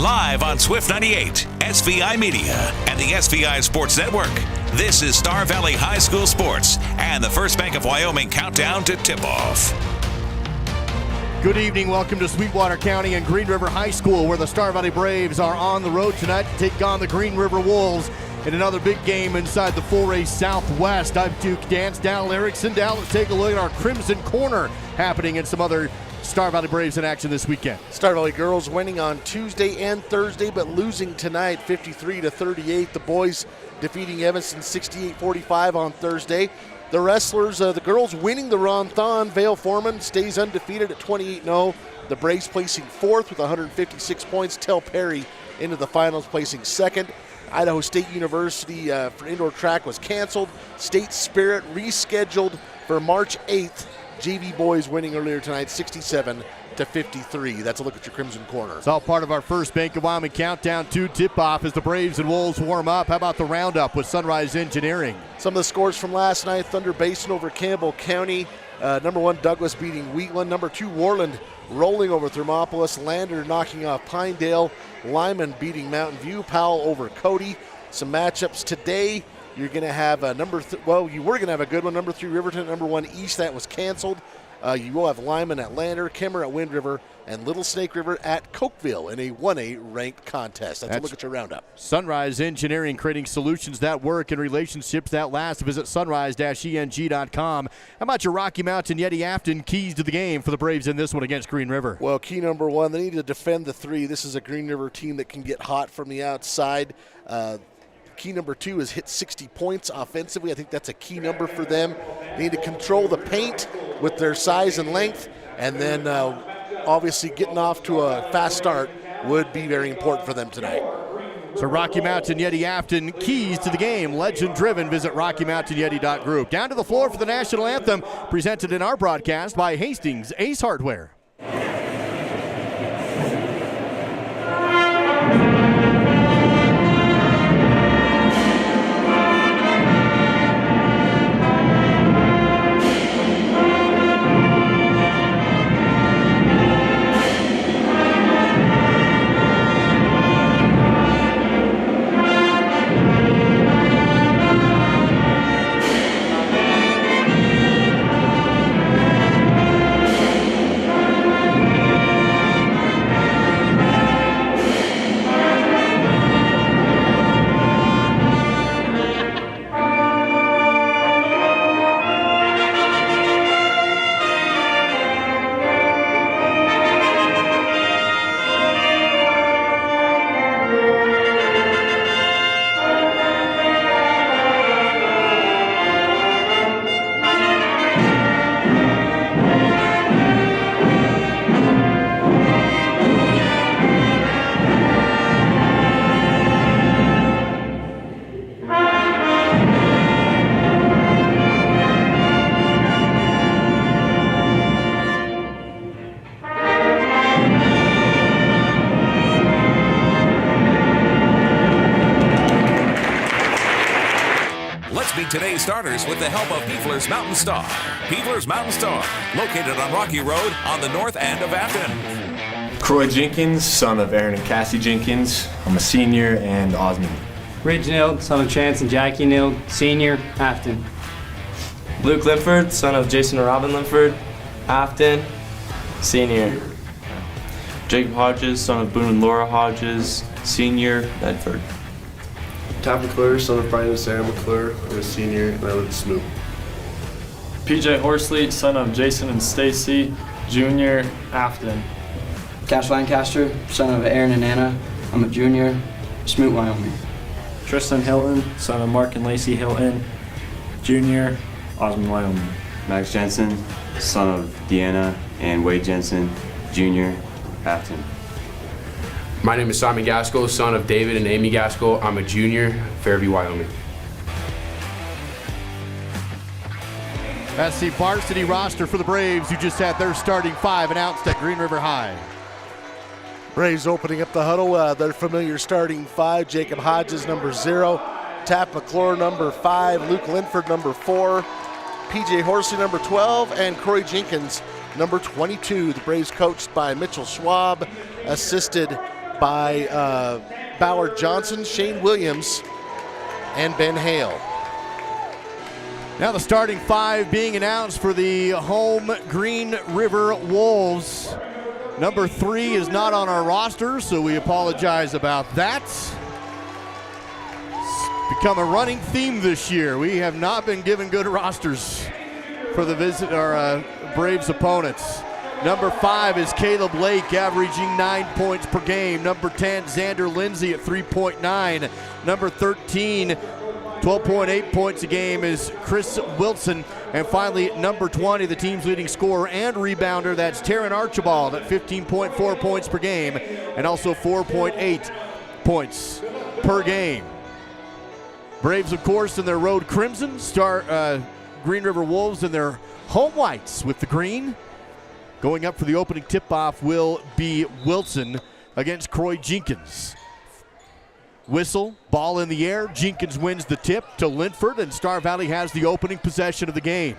Live on Swift 98, SVI Media, and the SVI Sports Network. This is Star Valley High School Sports and the First Bank of Wyoming countdown to tip-off. Good evening. Welcome to Sweetwater County and Green River High School, where the Star Valley Braves are on the road tonight to take on the Green River Wolves in another big game inside the 4A Southwest. I'm Duke Dance, Dal Erickson. Dal, let's take a look at our Crimson Corner happening in some other Star Valley Braves in action this weekend. Star Valley girls winning on Tuesday and Thursday, but losing tonight 53-38. The boys defeating Evanston 68-45 on Thursday. The wrestlers, the girls winning the Ron-Thon. Vale Foreman stays undefeated at 28-0. The Braves placing fourth with 156 points. Tel Perry into the finals, placing second. Idaho State University for indoor track was canceled. State Spirit rescheduled for March 8th. JV boys winning earlier tonight, 67-53. That's a look at your Crimson Corner. It's all part of our First Bank of Wyoming countdown to tip-off as the Braves and Wolves warm up. How about the roundup with Sunrise Engineering? Some of the scores from last night: Thunder Basin over Campbell County. Number 1 Douglas beating Wheatland. Number 2 Warland rolling over Thermopolis. Lander knocking off Pinedale. Lyman beating Mountain View. Powell over Cody. Some matchups today. You're going to have you were going to have a good one. Number 3 Riverton, number 1 East. That was canceled. You will have Lyman at Lander, Kemmer at Wind River, and Little Snake River at Cokeville in a 1A ranked contest. That's a look at your roundup. Sunrise Engineering, creating solutions that work and relationships that last. Visit sunrise-eng.com. How about your Rocky Mountain Yeti Afton keys to the game for the Braves in this one against Green River? Well, key number 1, they need to defend the 3. This is a Green River team that can get hot from the outside. Key number 2 is hit 60 points offensively. I think that's a key number for them. They need to control the paint with their size and length, and then obviously getting off to a fast start would be very important for them tonight. So Rocky Mountain Yeti Afton, keys to the game, legend driven. Visit RockyMountainYeti.group. Down to the floor for the national anthem, presented in our broadcast by Hastings Ace Hardware. Today's starters with the help of Peefler's Mountain Star. Peefler's Mountain Star, located on Rocky Road on the north end of Afton. Croy Jenkins, son of Aaron and Cassie Jenkins. I'm a senior, and Osmond. Ridge Nild, son of Chance and Jackie Nild, senior, Afton. Luke Linford, son of Jason and Robin Linford, Afton, senior. Jacob Hodges, son of Boone and Laura Hodges, senior, Bedford. Tom McClure, son of Brian and Sarah McClure. I'm a senior, and I live in Smoot. PJ Horsley, son of Jason and Stacy, junior, Afton. Cash Lancaster, son of Aaron and Anna. I'm a junior, Smoot, Wyoming. Tristan Hilton, son of Mark and Lacey Hilton, junior, Osmond, Wyoming. Max Jensen, son of Deanna and Wade Jensen, junior, Afton. My name is Simon Gaskell, son of David and Amy Gaskell. I'm a junior, Fairview, Wyoming. That's the varsity roster for the Braves, who just had their starting 5 announced at Green River High. Braves opening up the huddle. Their familiar starting 5: Jacob Hodges, number 0. Tap McClure, number 5. Luke Linford, number 4. PJ Horsley, number 12. And Croy Jenkins, number 22. The Braves coached by Mitchell Schwab, assisted by Bauer Johnson, Shane Williams, and Ben Hale. Now the starting five being announced for the home Green River Wolves. Number 3 is not on our roster, so we apologize about that. It's become a running theme this year. We have not been given good rosters for our Braves opponents. Number 5 is Caleb Lake, averaging 9 points per game. Number 10, Xander Lindsay at 3.9. Number 13, 12.8 points a game is Chris Wilson. And finally, number 20, the team's leading scorer and rebounder, that's Taryn Archibald at 15.4 points per game and also 4.8 points per game. Braves, of course, in their road crimson. Green River Wolves in their home whites with the green. Going up for the opening tip-off will be Wilson against Croy Jenkins. Whistle, ball in the air. Jenkins wins the tip to Linford, and Star Valley has the opening possession of the game.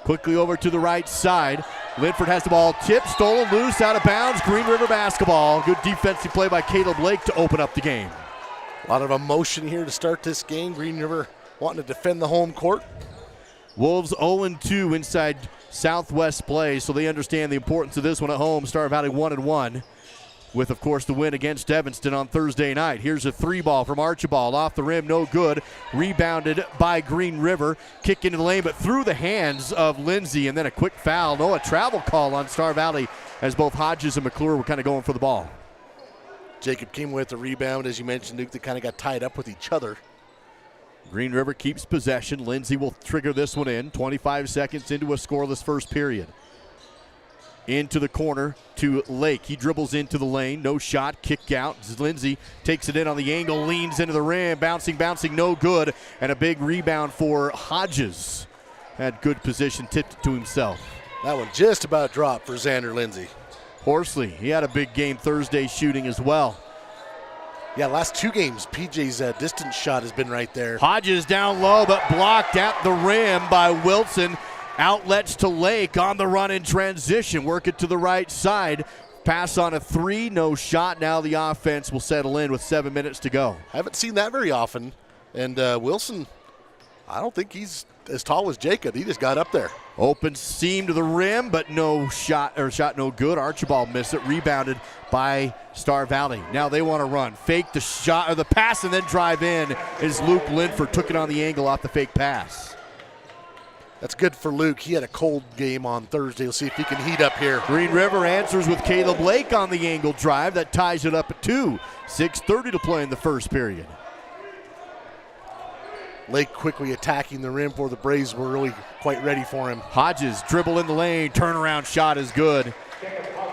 Quickly over to the right side. Linford has the ball tipped, stolen, loose, out of bounds. Green River basketball. Good defensive play by Caleb Lake to open up the game. A lot of emotion here to start this game. Green River wanting to defend the home court. Wolves 0-2 inside Southwest play, so they understand the importance of this one at home. Star Valley 1-1. With, of course, the win against Evanston on Thursday night. Here's a 3-ball from Archibald. Off the rim, no good. Rebounded by Green River. Kick into the lane, but through the hands of Lindsay. And then a quick foul. No, a travel call on Star Valley as both Hodges and McClure were kind of going for the ball. Jacob came with the rebound, as you mentioned, Luke. They kind of got tied up with each other. Green River keeps possession. Lindsay will trigger this one in. 25 seconds into a scoreless first period. Into the corner to Lake. He dribbles into the lane. No shot. Kick out. Lindsay takes it in on the angle. Leans into the rim. Bouncing. No good. And a big rebound for Hodges. Had good position. Tipped it to himself. That one just about dropped for Xander Lindsay. Horsley. He had a big game Thursday shooting as well. Yeah, last 2 games, PJ's distance shot has been right there. Hodges down low, but blocked at the rim by Wilson. Outlets to Lake on the run in transition. Work it to the right side. Pass on a 3, no shot. Now the offense will settle in with 7 minutes to go. Haven't seen that very often. And Wilson, I don't think he's as tall as Jacob. He just got up there. Open seam to the rim, but no shot, or shot no good. Archibald missed it. Rebounded by Star Valley. Now they want to run. Fake the shot, or the pass, and then drive in as Luke Linford took it on the angle off the fake pass. That's good for Luke. He had a cold game on Thursday. We'll see if he can heat up here. Green River answers with Caleb Lake on the angle drive. That ties it up at 2. 6:30 to play in the first period. Lake quickly attacking the rim before the Braves were really quite ready for him. Hodges dribble in the lane. Turnaround shot is good.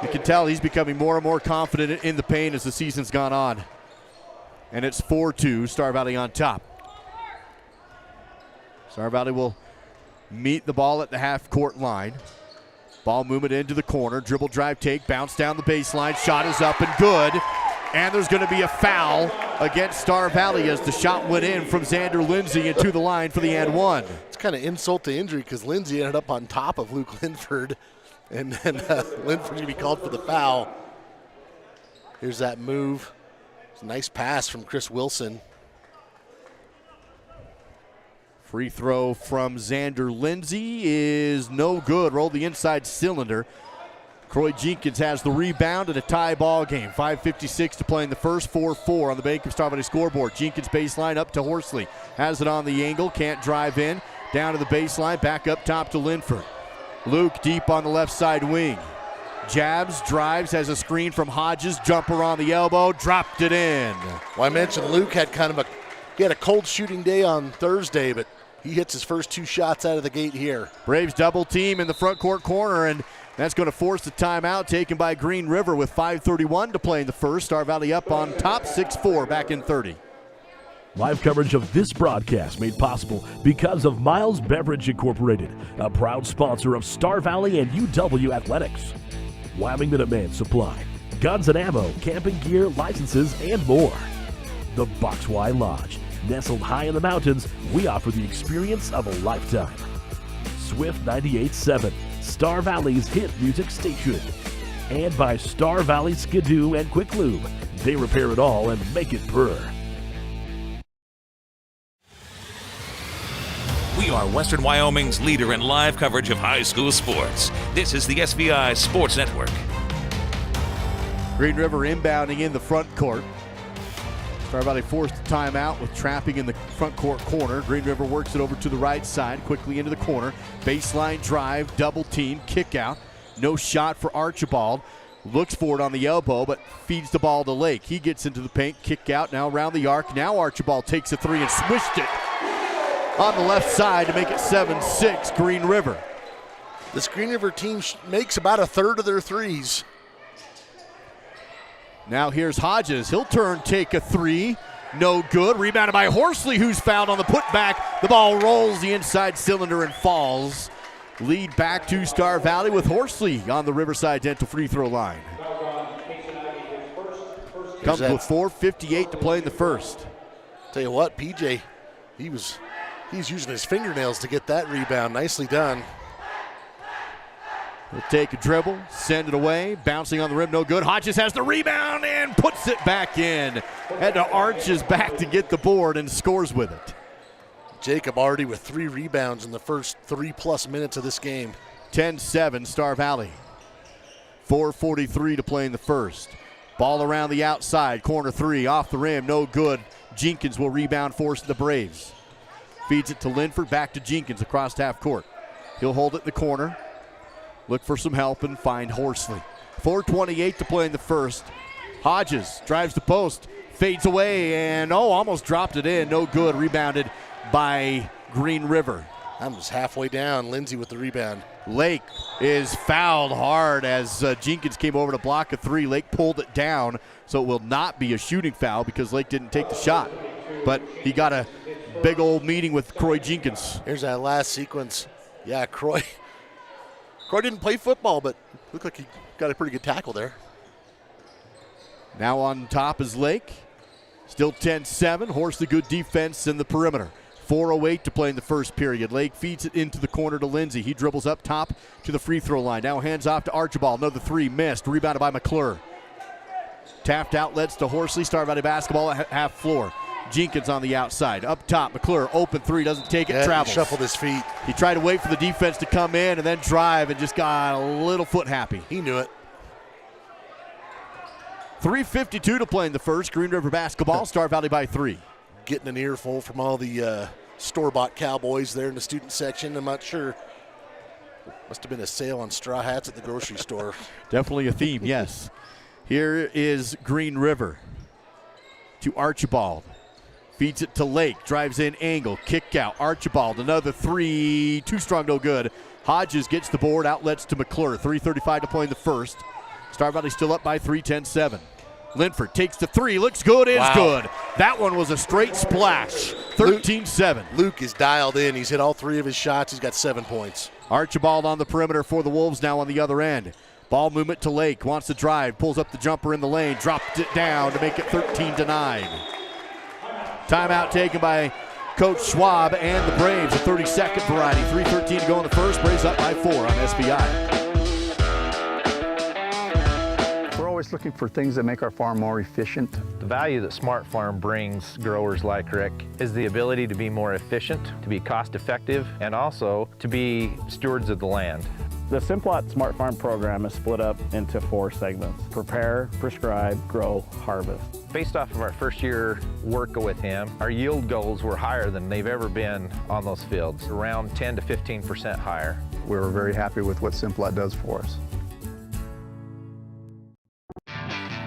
You can tell he's becoming more and more confident in the paint as the season's gone on. And it's 4-2. Star Valley on top. Star Valley will meet the ball at the half-court line. Ball movement into the corner. Dribble, drive, take, bounce down the baseline. Shot is up and good. And there's going to be a foul against Star Valley as the shot went in from Xander Lindsay into the line for the and 1. It's kind of insult to injury because Lindsay ended up on top of Luke Linford. And then Linford's going to be called for the foul. Here's that move. It's a nice pass from Chris Wilson. Free throw from Xander Lindsay is no good. Rolled the inside cylinder. Croy Jenkins has the rebound and a tie ball game. 5:56 to play in the first. 4-4 on the Bank of Star Valley scoreboard. Jenkins baseline up to Horsley. Has it on the angle. Can't drive in. Down to the baseline. Back up top to Linford. Luke deep on the left side wing. Jabs, drives, has a screen from Hodges. Jumper on the elbow. Dropped it in. Well, I mentioned Luke had he had a cold shooting day on Thursday, but he hits his first 2 shots out of the gate here. Braves double team in the front court corner, and that's going to force the timeout taken by Green River with 5:31 to play in the first. Star Valley up on top, 6-4, back in 30. Live coverage of this broadcast made possible because of Miles Beverage Incorporated, a proud sponsor of Star Valley and UW Athletics. Wyoming Minuteman Supply, guns and ammo, camping gear, licenses, and more. The Box Y Lodge, nestled high in the mountains, we offer the experience of a lifetime. Swift 98.7, Star Valley's hit music station. And by Star Valley Skidoo and Quick Lube, They repair it all and make it purr. We are Western Wyoming's leader in live coverage of high school sports. This is the SVI Sports Network. Green River inbounding in the front court. Star Valley forced a timeout with trapping in the front court corner. Green River works it over to the right side, quickly into the corner. Baseline drive, double team, kick out. No shot for Archibald. Looks for it on the elbow, but feeds the ball to Lake. He gets into the paint, kick out, now around the arc. Now Archibald takes a three and swished it on the left side to make it 7-6 Green River. This Green River team makes about a third of their threes. Now here's Hodges. He'll turn, take a three. No good. Rebounded by Horsley, who's fouled on the putback. The ball rolls the inside cylinder and falls. Lead back to Star Valley with Horsley on the Riverside Dental free throw line. Comes with 4:58 to play in the first. Tell you what, PJ, he's using his fingernails to get that rebound. Nicely done. He'll take a dribble, send it away, bouncing on the rim, no good. Hodges has the rebound and puts it back in. Had to arch his back to get the board and scores with it. Jacob already with 3 rebounds in the first 3+ minutes of this game. 10-7 Star Valley. 4:43 to play in the first. Ball around the outside, corner three, off the rim, no good. Jenkins will rebound, force the Braves. Feeds it to Linford, back to Jenkins across half court. He'll hold it in the corner. Look for some help and find Horsley. 4:28 to play in the first. Hodges drives the post, fades away, and almost dropped it in. No good. Rebounded by Green River. I'm just halfway down. Lindsay with the rebound. Lake is fouled hard as Jenkins came over to block a three. Lake pulled it down, so it will not be a shooting foul because Lake didn't take the shot. But he got a big old meeting with Croy Jenkins. Here's that last sequence. Yeah, Croy didn't play football, but looked like he got a pretty good tackle there. Now on top is Lake. Still 10-7. Horsley good defense in the perimeter. 4:08 to play in the first period. Lake feeds it into the corner to Lindsay. He dribbles up top to the free throw line. Now hands off to Archibald. Another three missed. Rebounded by McClure. Tapped outlets to Horsley. Star Valley basketball at half floor. Jenkins on the outside. Up top, McClure, open three, doesn't take it, travels. Shuffled his feet. He tried to wait for the defense to come in and then drive and just got a little foot happy. He knew it. 3:52 to play in the first. Green River basketball, Star Valley by 3. Getting an earful from all the store-bought Cowboys there in the student section. I'm not sure. Must have been a sale on straw hats at the grocery store. Definitely a theme, yes. Here is Green River to Archibald. Feeds it to Lake, drives in angle, kick out. Archibald, another three, too strong, no good. Hodges gets the board, outlets to McClure. 3:35 to play in the first. Star Valley still up by 3, 10-7. Linford takes the three, looks good, is good. That one was a straight splash, 13-7. Luke is dialed in. He's hit all 3 of his shots. He's got 7 points. Archibald on the perimeter for the Wolves now on the other end. Ball movement to Lake, wants to drive, pulls up the jumper in the lane, dropped it down to make it 13-9. Timeout taken by Coach Schwab and the Braves, a 30-second variety. 3:13 to go in the first. Braves up by 4 on SBI. We're always looking for things that make our farm more efficient. The value that Smart Farm brings growers like Rick is the ability to be more efficient, to be cost-effective, and also to be stewards of the land. The Simplot Smart Farm program is split up into 4 segments: prepare, prescribe, grow, harvest. Based off of our first year work with him, our yield goals were higher than they've ever been on those fields, around 10 to 15% higher. We were very happy with what Simplot does for us.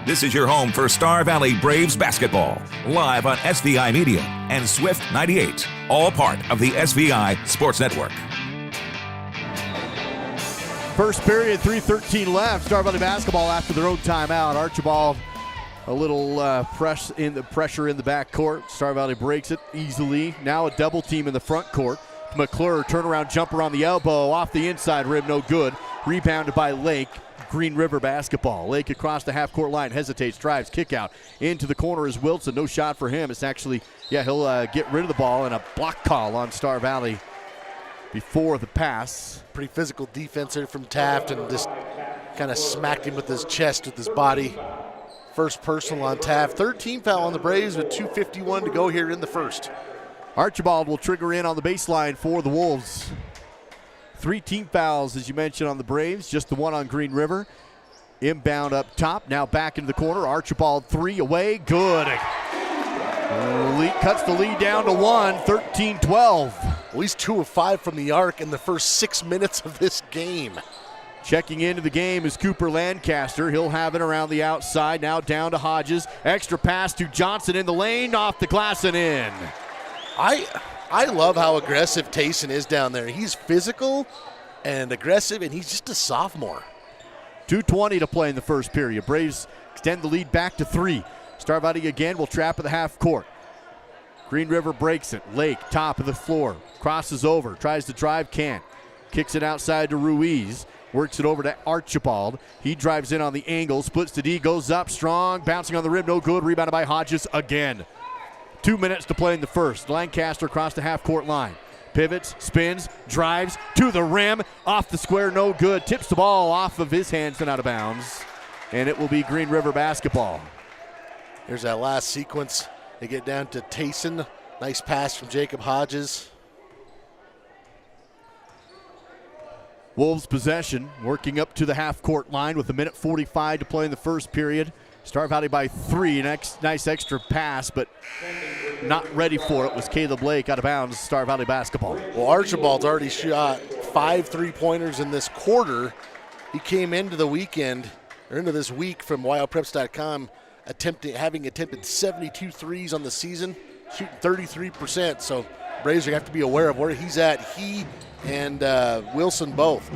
This is your home for Star Valley Braves basketball, live on SVI Media and Swift 98, all part of the SVI Sports Network. First period, 3:13 left. Star Valley basketball after their own timeout. Archibald, a little pressure in the back court. Star Valley breaks it easily. Now a double team in the front court. McClure, turnaround jumper on the elbow, off the inside rim, no good. Rebounded by Lake. Green River basketball. Lake across the half-court line, hesitates, drives, kick out. Into the corner is Wilson. No shot for him. It's actually, he'll get rid of the ball, and a block call on Star Valley before the pass. Pretty physical defense there from Taft, and just kind of smacked him with his chest, with his body. First personal on Taft. Third team foul on the Braves with 2:51 to go here in the first. Archibald will trigger in on the baseline for the Wolves. 3 team fouls, as you mentioned, on the Braves, just the one on Green River. Inbound up top, now back into the corner. Archibald 3 away, good. Cuts the lead down to 1, 13-12. Well, he's 2 of 5 from the arc in the first 6 minutes of this game. Checking into the game is Cooper Lancaster. He'll have it around the outside, now down to Hodges. Extra pass to Johnson in the lane, off the glass and in. I love how aggressive Tayson is down there. He's physical and aggressive, and he's just a sophomore. 2:20 to play in the first period. Braves extend the lead back to 3. Starvati again will trap at the half court. Green River breaks it. Lake, top of the floor. Crosses over, tries to drive, can't. Kicks it outside to Ruiz. Works it over to Archibald. He drives in on the angle, splits the D, goes up strong, bouncing on the rim, no good. Rebounded by Hodges again. 2 minutes to play in the first. Lancaster across the half-court line. Pivots, spins, drives to the rim. Off the square, no good. Tips the ball off of his hands and out of bounds. And it will be Green River basketball. Here's that last sequence. They get down to Tayson. Nice pass from Jacob Hodges. Wolves possession, working up to the half-court line with 1:45 to play in the first period. Star Valley by 3, nice extra pass, but not ready for it was Caleb Lake out of bounds, Star Valley basketball. Well, Archibald's already shot 5 3-pointers in this quarter. He came into the weekend, or into this week from WyoPreps.com, having attempted 72 threes on the season, shooting 33%. So Braves are going to have to be aware of where he's at. He and Wilson both.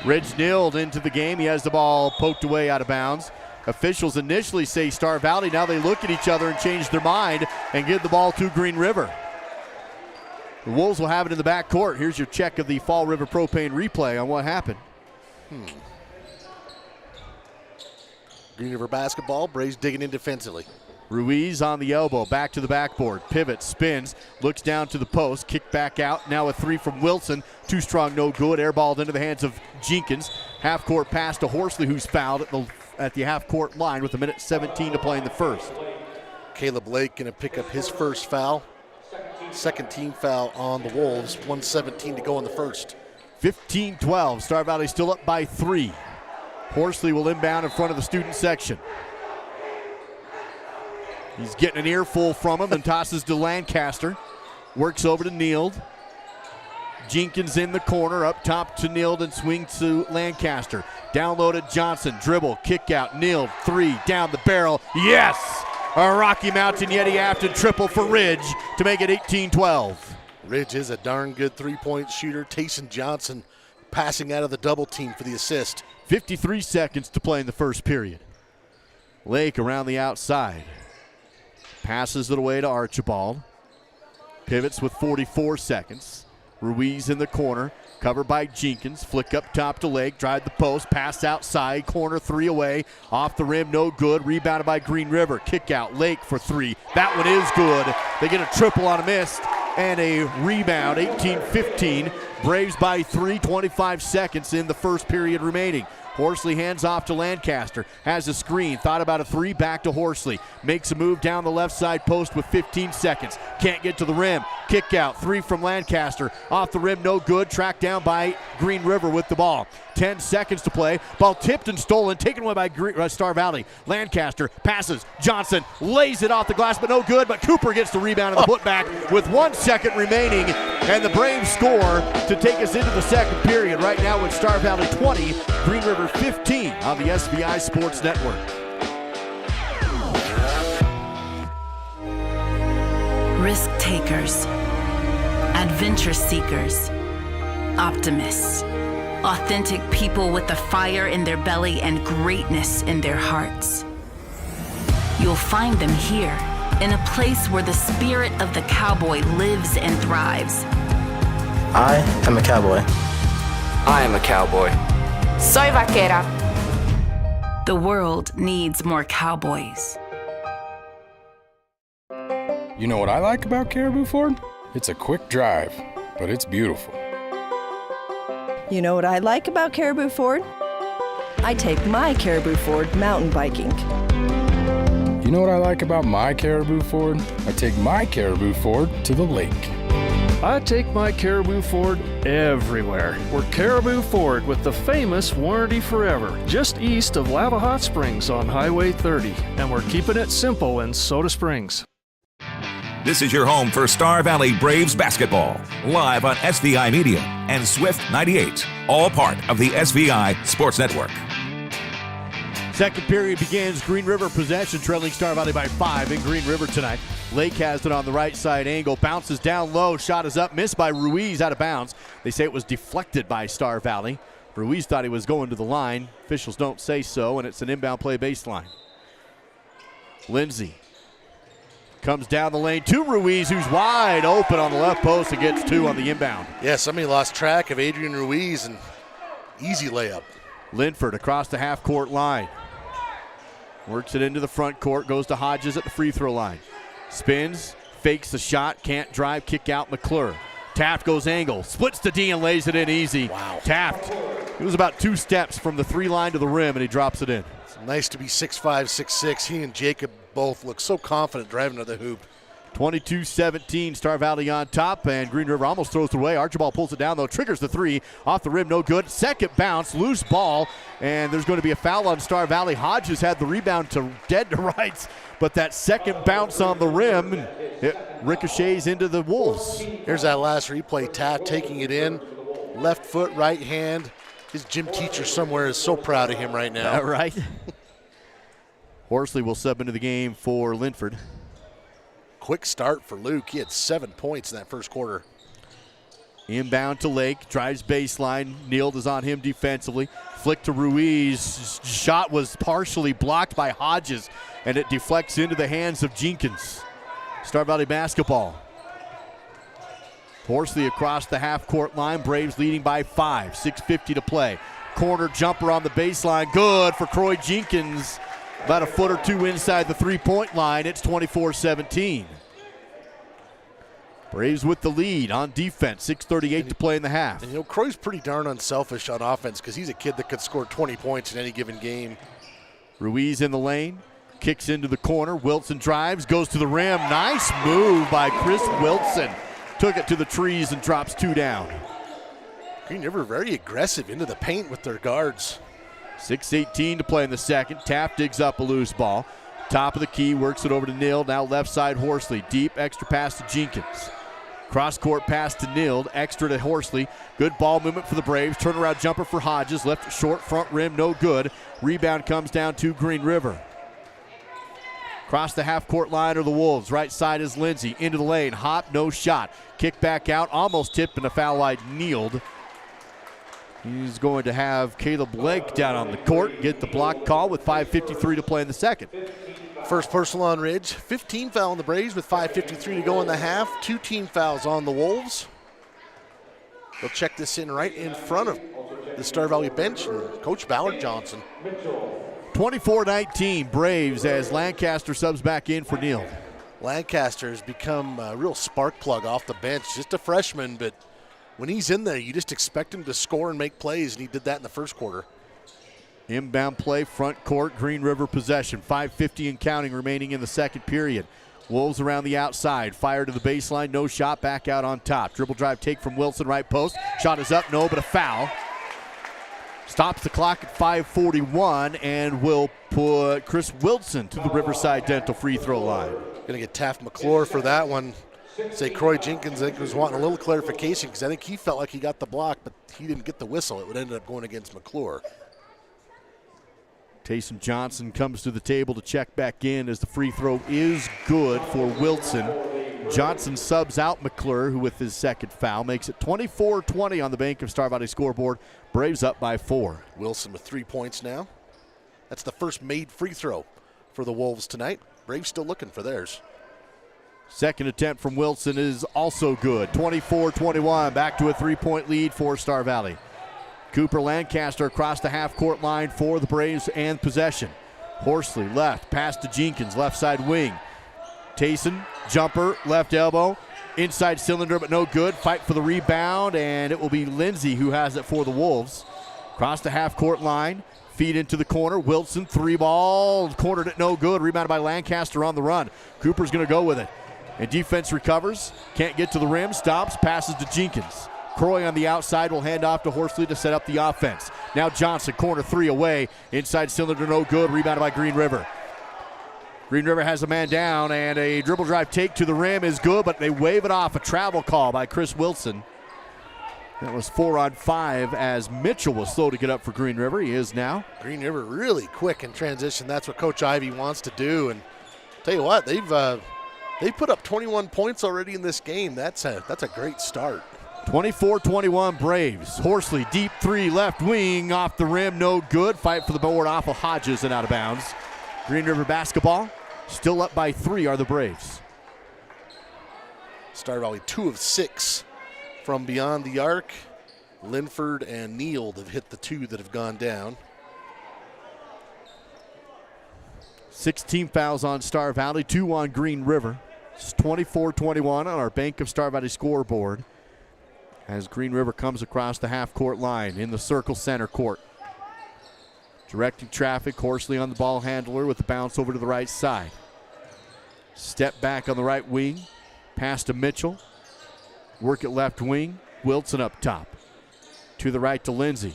Ridge Nilled into the game. He has the ball poked away out of bounds. Officials initially say Star Valley. Now they look at each other and change their mind and give the ball to Green River. The Wolves will have it in the back court. Here's your check of the Fall River Propane replay on what happened. Green River basketball. Braves digging in defensively. Ruiz on the elbow, back to the backboard, pivot, spins, looks down to the post, kick back out, now a 3 from Wilson, too strong, no good, airballed into the hands of Jenkins. Half-court pass to Horsley, who's fouled at the half-court line with 1:17 to play in the first. Caleb Lake going to pick up his first foul. Second team foul on the Wolves, 1:17 to go in the first. 15-12, Star Valley still up by 3. Horsley will inbound in front of the student section. He's getting an earful from him and tosses to Lancaster. Works over to Neild. Jenkins in the corner, up top to Neild and swings to Lancaster. Downloaded Johnson, dribble, kick out, Neild, 3, down the barrel. Yes! A Rocky Mountain Yeti Afton triple for Ridge to make it 18-12. Ridge is a darn good three-point shooter. Tayson Johnson passing out of the double team for the assist. 53 seconds to play in the first period. Lake around the outside. Passes it away to Archibald. Pivots with 44 seconds. Ruiz in the corner, covered by Jenkins. Flick up top to Lake, drive the post, pass outside, corner 3 away. Off the rim, no good. Rebounded by Green River. Kick out, Lake for 3. That one is good. They get a triple on a miss and a rebound, 18-15. Braves by 3, 25 seconds in the first period remaining. Horsley hands off to Lancaster, has a screen, thought about a 3, back to Horsley. Makes a move down the left side post with 15 seconds. Can't get to the rim. Kick out, 3 from Lancaster. Off the rim, no good. Tracked down by Green River with the ball. 10 seconds to play. Ball tipped and stolen, taken away by Star Valley. Lancaster passes. Johnson lays it off the glass, but no good. But Cooper gets the rebound and the putback with 1 second remaining. And the Braves score to take us into the second period. Right now it's Star Valley 20, Green River 15 on the SVI Sports Network. Risk takers, adventure seekers, optimists, authentic people with the fire in their belly and greatness in their hearts. You'll find them here, in a place where the spirit of the cowboy lives and thrives. I am a cowboy. I am a cowboy. Soy vaquera. The world needs more cowboys. You know what I like about Caribou Ford? It's a quick drive, but it's beautiful. You know what I like about Caribou Ford? I take my Caribou Ford mountain biking. You know what I like about my Caribou Ford? I take my Caribou Ford to the lake. I take my Caribou Ford everywhere. We're Caribou Ford with the famous Warranty Forever, just east of Lava Hot Springs on Highway 30. And we're keeping it simple in Soda Springs. This is your home for Star Valley Braves basketball, live on SVI Media and Swift 98, all part of the SVI Sports Network. Second period begins. Green River possession, trailing Star Valley by 5 in Green River tonight. Lake has it on the right side angle, bounces down low, shot is up, missed by Ruiz, out of bounds. They say it was deflected by Star Valley. Ruiz thought he was going to the line. Officials don't say so, and it's an inbound play baseline. Lindsay comes down the lane to Ruiz, who's wide open on the left post and gets 2 on the inbound. Yeah, somebody lost track of Adrian Ruiz, and easy layup. Linford across the half-court line. Works it into the front court, goes to Hodges at the free throw line. Spins, fakes the shot, can't drive, kick out McClure. Taft goes angle, splits the D and lays it in easy. Wow. Taft, it was about 2 steps from the 3 line to the rim, and he drops it in. It's nice to be 6'5", 6'6". He and Jacob both look so confident driving to the hoop. 22-17, Star Valley on top, and Green River almost throws it away. Archibald pulls it down, though, triggers the 3. Off the rim, no good. Second bounce, loose ball, and there's going to be a foul on Star Valley. Hodges had the rebound to dead to rights, but that second bounce on the rim, it ricochets into the Wolves. Here's that last replay. Taft taking it in, left foot, right hand. His gym teacher somewhere is so proud of him right now. Right. Horsley will sub into the game for Linford. Quick start for Luke. He had 7 points in that first quarter. Inbound to Lake, drives baseline. Neild is on him defensively. Flick to Ruiz. Shot was partially blocked by Hodges, and it deflects into the hands of Jenkins. Star Valley basketball. Horsley across the half-court line. Braves leading by 5. 6:50 to play. Corner jumper on the baseline. Good for Croy Jenkins. About a foot or 2 inside the three-point line. It's 24-17. Braves with the lead on defense. 6:38 to play in the half. And Croy's pretty darn unselfish on offense because he's a kid that could score 20 points in any given game. Ruiz in the lane. Kicks into the corner. Wilson drives. Goes to the rim. Nice move by Chris Wilson. Took it to the trees and drops 2 down. Green River very aggressive into the paint with their guards. 6:18 to play in the second. Taft digs up a loose ball. Top of the key, works it over to Neild. Now left side Horsley. Deep extra pass to Jenkins. Cross-court pass to Neild. Extra to Horsley. Good ball movement for the Braves. Turnaround jumper for Hodges. Left short front rim, no good. Rebound comes down to Green River. Across the half-court line are the Wolves. Right side is Lindsay. Into the lane. Hop, no shot. Kick back out. Almost tipped in a foul line. Neild. He's going to have Caleb Lake down on the court, get the block call with 5:53 to play in the second. First personal on Ridge. 15 foul on the Braves with 5:53 to go in the half. 2 team fouls on the Wolves. They'll check this in right in front of the Star Valley bench and Coach Ballard Johnson. 24-19 Braves as Lancaster subs back in for Neild. Lancaster has become a real spark plug off the bench. Just a freshman, but when he's in there, you just expect him to score and make plays, and he did that in the first quarter. Inbound play, front court, Green River possession. 5:50 and counting remaining in the second period. Wolves around the outside. Fire to the baseline, no shot, back out on top. Dribble drive take from Wilson, right post. Shot is up, no, but a foul. Stops the clock at 5:41 and will put Chris Wilson to the Riverside Dental free throw line. Going to get Taft McClure for that one. Say Croy Jenkins, I think, was wanting a little clarification because I think he felt like he got the block, but he didn't get the whistle. It would end up going against McClure. Taysom Johnson comes to the table to check back in as the free throw is good for Wilson. Johnson subs out McClure, who with his second foul makes it 24-20 on the Bank of Star Valley scoreboard. Braves up by 4. Wilson with 3 points now. That's the first made free throw for the Wolves tonight. Braves still looking for theirs. Second attempt from Wilson is also good. 24-21, back to a 3-point lead for Star Valley. Cooper Lancaster across the half-court line for the Braves and possession. Horsley left, pass to Jenkins, left side wing. Tayson, jumper, left elbow, inside cylinder, but no good. Fight for the rebound, and it will be Lindsay who has it for the Wolves. Across the half-court line. Feed into the corner. Wilson, 3-ball. Cornered it, no good. Rebounded by Lancaster on the run. Cooper's going to go with it. And defense recovers. Can't get to the rim. Stops. Passes to Jenkins. Croy on the outside will hand off to Horsley to set up the offense. Now Johnson, corner 3 away. Inside cylinder, no good. Rebounded by Green River. Green River has a man down, and a dribble drive take to the rim is good, but they wave it off. A travel call by Chris Wilson. That was 4-on-5 as Mitchell was slow to get up for Green River. He is now. Green River really quick in transition. That's what Coach Ivey wants to do. And tell you what, they've put up 21 points already in this game. That's a great start. 24-21 Braves. Horsley, deep 3, left wing, off the rim, no good. Fight for the board off of Hodges and out of bounds. Green River basketball, still up by 3 are the Braves. Star Valley 2 of 6 from beyond the arc. Linford and Neal have hit the 2 that have gone down. 16 fouls on Star Valley, 2 on Green River. It's 24-21 on our Bank of Star Valley scoreboard as Green River comes across the half-court line in the circle center court. Directing traffic, Horsley on the ball handler with the bounce over to the right side. Step back on the right wing, pass to Mitchell. Work at left wing, Wilson up top. To the right to Lindsey.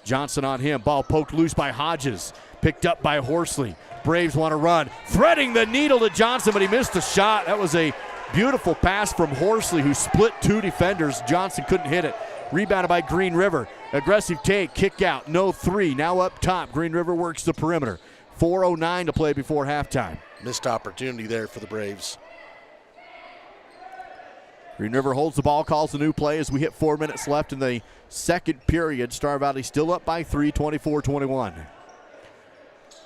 Johnson on him, ball poked loose by Hodges. Picked up by Horsley. Braves want to run. Threading the needle to Johnson, but he missed a shot. That was a beautiful pass from Horsley, who split 2 defenders. Johnson couldn't hit it. Rebounded by Green River. Aggressive take, kick out, no 3. Now up top, Green River works the perimeter. 4:09 to play before halftime. Missed opportunity there for the Braves. Green River holds the ball, calls a new play as we hit 4 minutes left in the second period. Star Valley still up by 3, 24-21.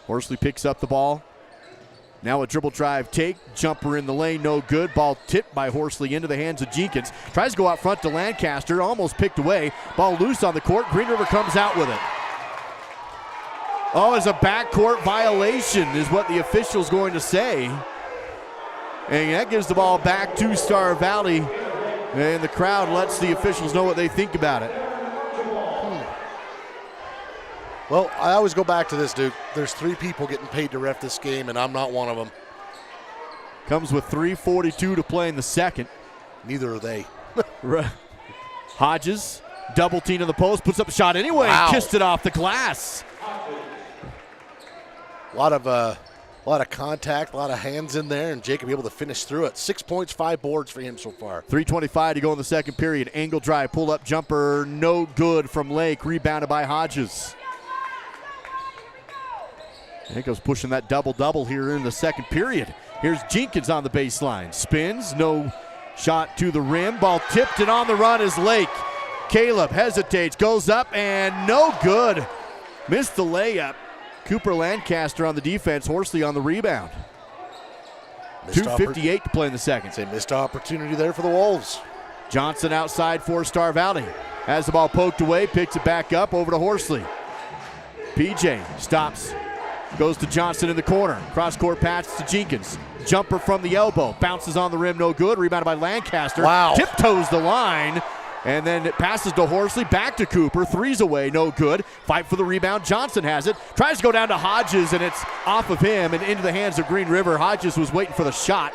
Horsley picks up the ball. Now a dribble drive take, jumper in the lane, no good. Ball tipped by Horsley into the hands of Jenkins. Tries to go out front to Lancaster, almost picked away. Ball loose on the court, Green River comes out with it. Oh, it's a backcourt violation is what the official's going to say. And that gives the ball back to Star Valley. And the crowd lets the officials know what they think about it. Well, I always go back to this, Duke. There's 3 people getting paid to ref this game, and I'm not one of them. Comes with 3:42 to play in the second. Neither are they. Hodges, double team to the post, puts up a shot anyway. Wow. Kissed it off the glass. A lot of contact, a lot of hands in there, and Jacob able to finish through it. 6 points, 5 boards for him so far. 3:25 to go in the second period. Angle drive, pull up jumper, no good from Lake. Rebounded by Hodges. Jacobs pushing that double-double here in the second period. Here's Jenkins on the baseline. Spins, no shot to the rim. Ball tipped and on the run is Lake. Caleb hesitates, goes up, and no good. Missed the layup. Cooper Lancaster on the defense, Horsley on the rebound. 2:58 to play in the second. It's a missed opportunity there for the Wolves. Johnson outside for Star Valley. Has the ball poked away, picks it back up over to Horsley. PJ stops. Goes to Johnson in the corner. Cross-court pass to Jenkins. Jumper from the elbow. Bounces on the rim, no good. Rebounded by Lancaster. Wow. Tiptoes the line. And then it passes to Horsley. Back to Cooper. 3's away, no good. Fight for the rebound. Johnson has it. Tries to go down to Hodges, and it's off of him and into the hands of Green River. Hodges was waiting for the shot.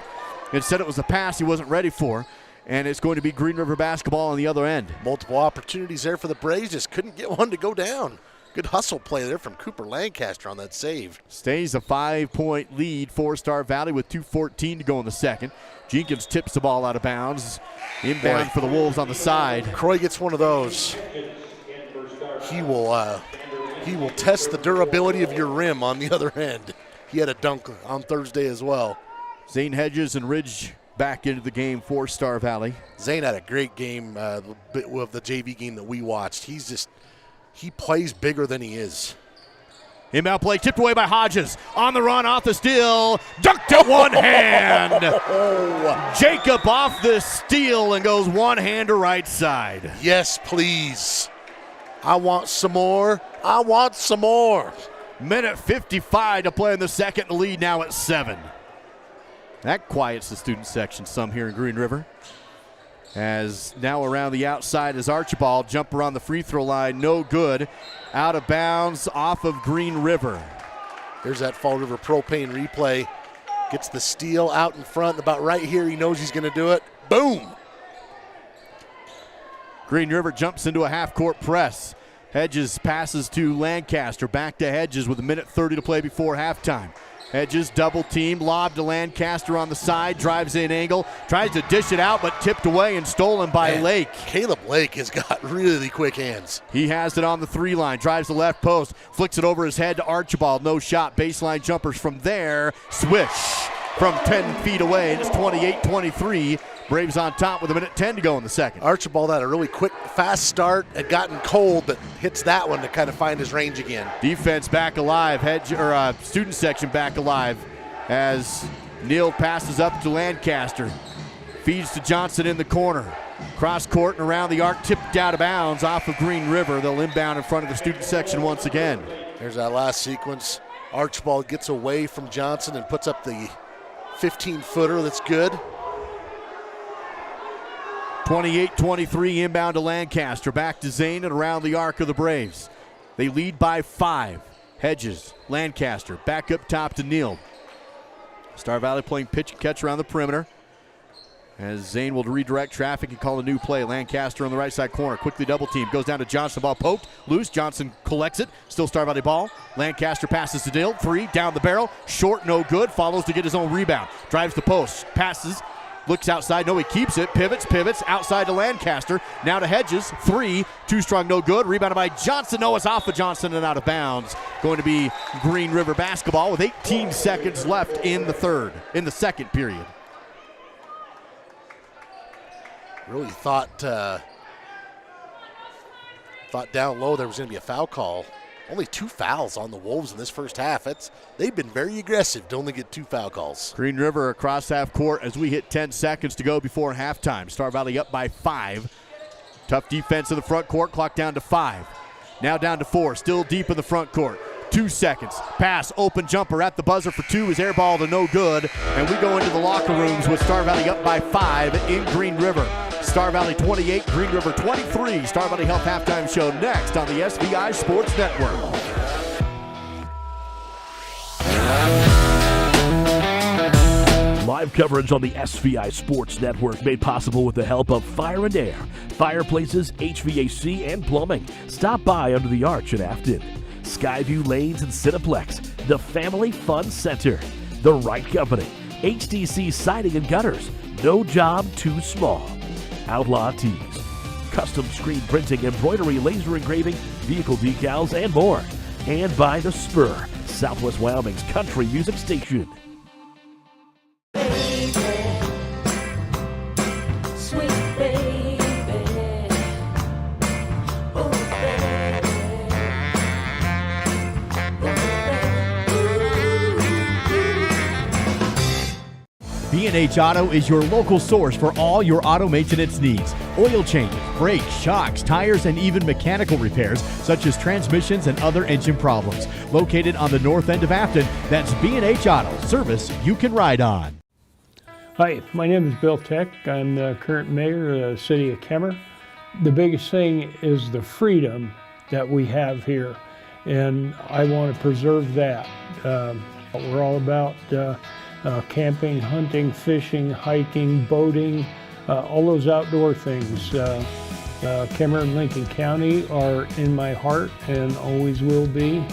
Instead, it was a pass he wasn't ready for. And it's going to be Green River basketball on the other end. Multiple opportunities there for the Braves. Just couldn't get one to go down. Good hustle play there from Cooper Lancaster on that save. Stays a 5-point lead for Star Valley with 2:14 to go in the second. Jenkins tips the ball out of bounds. Inbound for the Wolves on the side. Croy gets one of those. He will test the durability of your rim on the other end. He had a dunk on Thursday as well. Zane Hedges and Ridge back into the game for Star Valley. Zane had a great game of the JV game that we watched. He plays bigger than he is. Inbound play tipped away by Hodges. On the run, off the steal. Dunked at one hand. Jacob off the steal and goes one-hander right side. Yes, please. I want some more. I want some more. Minute 55 to play in the second. The lead now at 7. That quiets the student section some here in Green River. As now around the outside is Archibald. Jumper on the free throw line, no good. Out of bounds off of Green River. Here's that Fall River propane replay. Gets the steal out in front. About right here, he knows he's going to do it. Boom! Green River jumps into a half-court press. Hedges passes to Lancaster. Back to Hedges with 1:30 to play before halftime. Hedges double team, lob to Lancaster on the side, drives in angle, tries to dish it out, but tipped away and stolen by Lake. Caleb Lake has got really quick hands. He has it on the 3 line, drives the left post, flicks it over his head to Archibald. No shot, baseline jumpers from there. Swish from 10 feet away, and it's 28-23. Braves on top with 1:10 to go in the second. Archibald had a really quick, fast start, had gotten cold, but hits that one to kind of find his range again. Defense back alive, student section back alive as Neal passes up to Lancaster. Feeds to Johnson in the corner. Cross court and around the arc, tipped out of bounds off of Green River. They'll inbound in front of the student section once again. There's that last sequence. Archibald gets away from Johnson and puts up the 15-footer. That's good. 28-23 inbound to Lancaster. Back to Zane and around the arc of the Braves. They lead by 5. Hedges, Lancaster, back up top to Neal. Star Valley playing pitch and catch around the perimeter. As Zane will redirect traffic and call a new play. Lancaster on the right side corner. Quickly double team. Goes down to Johnson. Ball poked. Loose. Johnson collects it. Still Star Valley ball. Lancaster passes to Dill. 3 down the barrel. Short, no good. Follows to get his own rebound. Drives the post. Passes. Looks outside. No, he keeps it. Pivots. Outside to Lancaster. Now to Hedges. 3. Too strong, no good. Rebounded by Johnson. No, it's off of Johnson and out of bounds. Going to be Green River basketball with 18 seconds left in the second period. Really thought down low there was going to be a foul call. Only 2 fouls on the Wolves in this first half. They've been very aggressive to only get 2 foul calls. Green River across half court as we hit 10 seconds to go before halftime. Star Valley up by 5. Tough defense in the front court. Clock down to 5. Now down to 4. Still deep in the front court. 2 seconds. Pass, open jumper at the buzzer for 2 is airball to no good. And we go into the locker rooms with Star Valley up by 5 in Green River. Star Valley 28, Green River 23. Star Valley Health Halftime Show next on the SVI Sports Network. Live coverage on the SVI Sports Network made possible with the help of Fire and Air, fireplaces, HVAC, and plumbing. Stop by under the arch in Afton. Skyview Lanes and Cineplex, the Family Fun Center, The Right Company, HDC Siding and Gutters, no job too small. Outlaw Tees, custom screen printing, embroidery, laser engraving, vehicle decals, and more. And by The Spur, Southwest Wyoming's country music station. B&H Auto is your local source for all your auto maintenance needs. Oil changes, brakes, shocks, tires, and even mechanical repairs such as transmissions and other engine problems. Located on the north end of Afton, that's B&H Auto, service you can ride on. Hi, my name is Bill Tech. I'm the current mayor of the city of Kemmer. The biggest thing is the freedom that we have here, and I want to preserve that. We're all about camping, hunting, fishing, hiking, boating, all those outdoor things. Kemmer and Lincoln County are in my heart and always will be.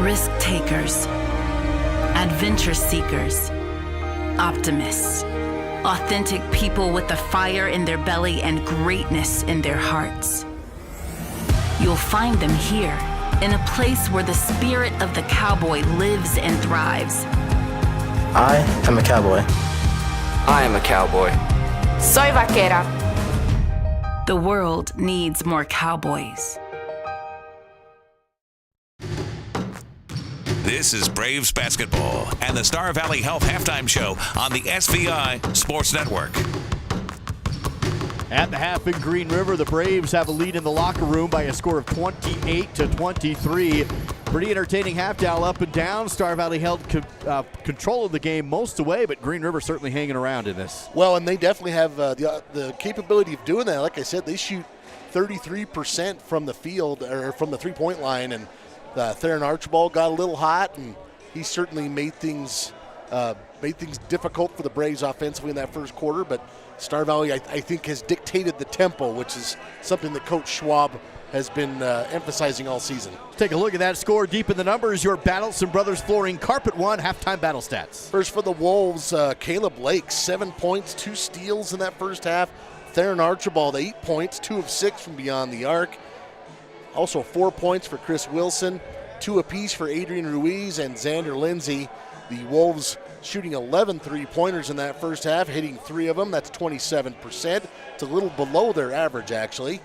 Risk takers, adventure seekers, optimists, authentic people with the fire in their belly and greatness in their hearts. You'll find them here, in a place where the spirit of the cowboy lives and thrives. I am a cowboy. I am a cowboy. Soy vaquera. The world needs more cowboys. This is Braves basketball and the Star Valley Health Halftime Show on the SVI Sports Network. At the half in Green River, the Braves have a lead in the locker room by a score of 28-23. Pretty entertaining half, Dal, up and down. Star Valley held control of the game most away, but Green River certainly hanging around in this. Well, and they definitely have the capability of doing that. Like I said, they shoot 33% from the field, or from the three-point line, and Theron Archibald got a little hot, and he certainly made things difficult for the Braves offensively in that first quarter. But Star Valley, I think, has dictated the tempo, which is something that Coach Schwab has been emphasizing all season. Take a look at that score deep in the numbers. Your Battleson Brothers Flooring Carpet One halftime battle stats. First for the Wolves, Caleb Lake, 7 points, 2 steals in that first half. Theron Archibald, 8 points, 2 of 6 from beyond the arc. Also 4 points for Chris Wilson, 2 apiece for Adrian Ruiz and Xander Lindsay. The Wolves shooting 11 three-pointers in that first half, hitting 3 of them. That's 27%. It's a little below their average, actually.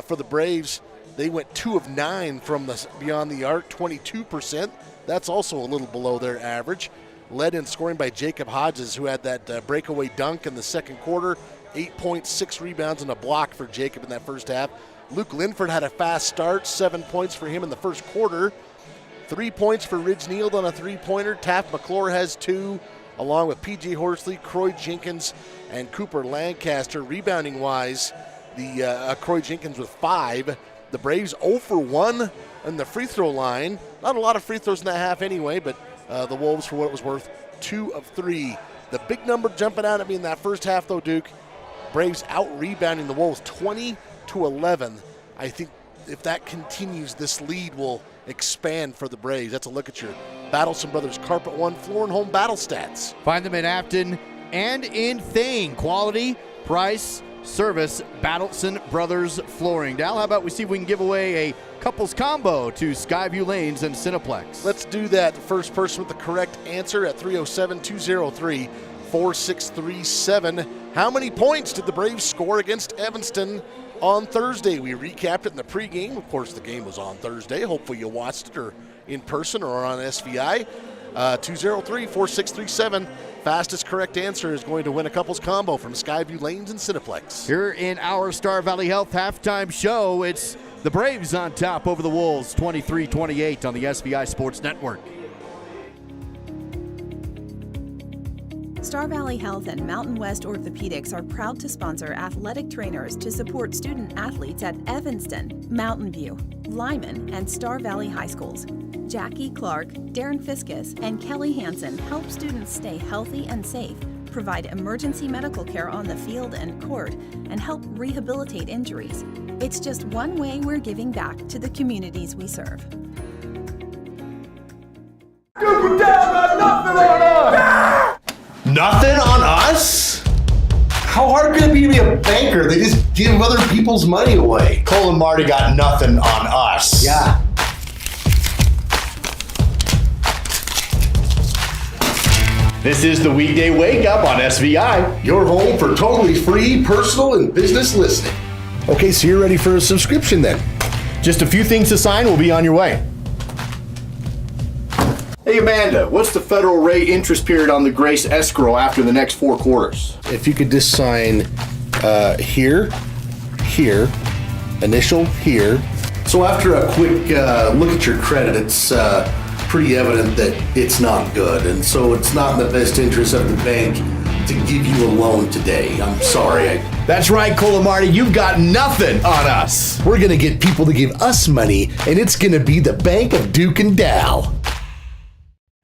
For the Braves, they went 2 of 9 from the beyond the arc, 22%. That's also a little below their average. Led in scoring by Jacob Hodges, who had that breakaway dunk in the second quarter. 8 points, 6 rebounds, and a block for Jacob in that first half. Luke Linford had a fast start, 7 points for him in the first quarter. 3 points for Ridge Neild on a three-pointer. Taft McClure has 2, along with P.J. Horsley, Croy Jenkins, and Cooper Lancaster. Rebounding-wise, the Croy Jenkins with 5. The Braves 0 for 1 on the free throw line. Not a lot of free throws in that half anyway, but the Wolves, for what it was worth, 2 of 3. The big number jumping out at me in that first half, though, Duke, Braves out-rebounding the Wolves 20-11. I think if that continues, this lead will expand for the Braves. That's a look at your Battleson Brothers Carpet One Floor and Home battle stats. Find them in Afton and in Thane. Quality, price, service, Battleson Brothers Flooring. Dal, how about we see if we can give away a couples combo to Skyview Lanes and Cineplex? Let's do that. The first person with the correct answer at 307-203-4637. How many points did the Braves score against Evanston on Thursday? We recapped it in the pregame. Of course, the game was on Thursday. Hopefully you watched it or in person or on SVI. 203-4637. Fastest correct answer is going to win a couples combo from Skyview Lanes and Cineplex. Here in our Star Valley Health halftime show, it's the Braves on top over the Wolves, 23-28 on the SVI Sports Network. Star Valley Health and Mountain West Orthopedics are proud to sponsor athletic trainers to support student athletes at Evanston, Mountain View, Lyman, and Star Valley High Schools. Jackie Clark, Darren Fiskus, and Kelly Hansen help students stay healthy and safe, provide emergency medical care on the field and court, and help rehabilitate injuries. It's just one way we're giving back to the communities we serve. Nothing on us? How hard could it be to be a banker? They just give other people's money away. Cole and Marty got nothing on us. Yeah. This is the weekday wake up on SVI, your home for totally free personal and business listening. Okay, so you're ready for a subscription then? Just a few things to sign, we'll be on your way. Hey Amanda, what's the federal rate interest period on the Grace escrow after the next 4 quarters? If you could just sign here, initial here. So after a quick look at your credit, it's pretty evident that it's not good. And so it's not in the best interest of the bank to give you a loan today. I'm sorry. That's right, Cole and Marty, you've got nothing on us. We're gonna get people to give us money, and it's gonna be the Bank of Duke and Dal.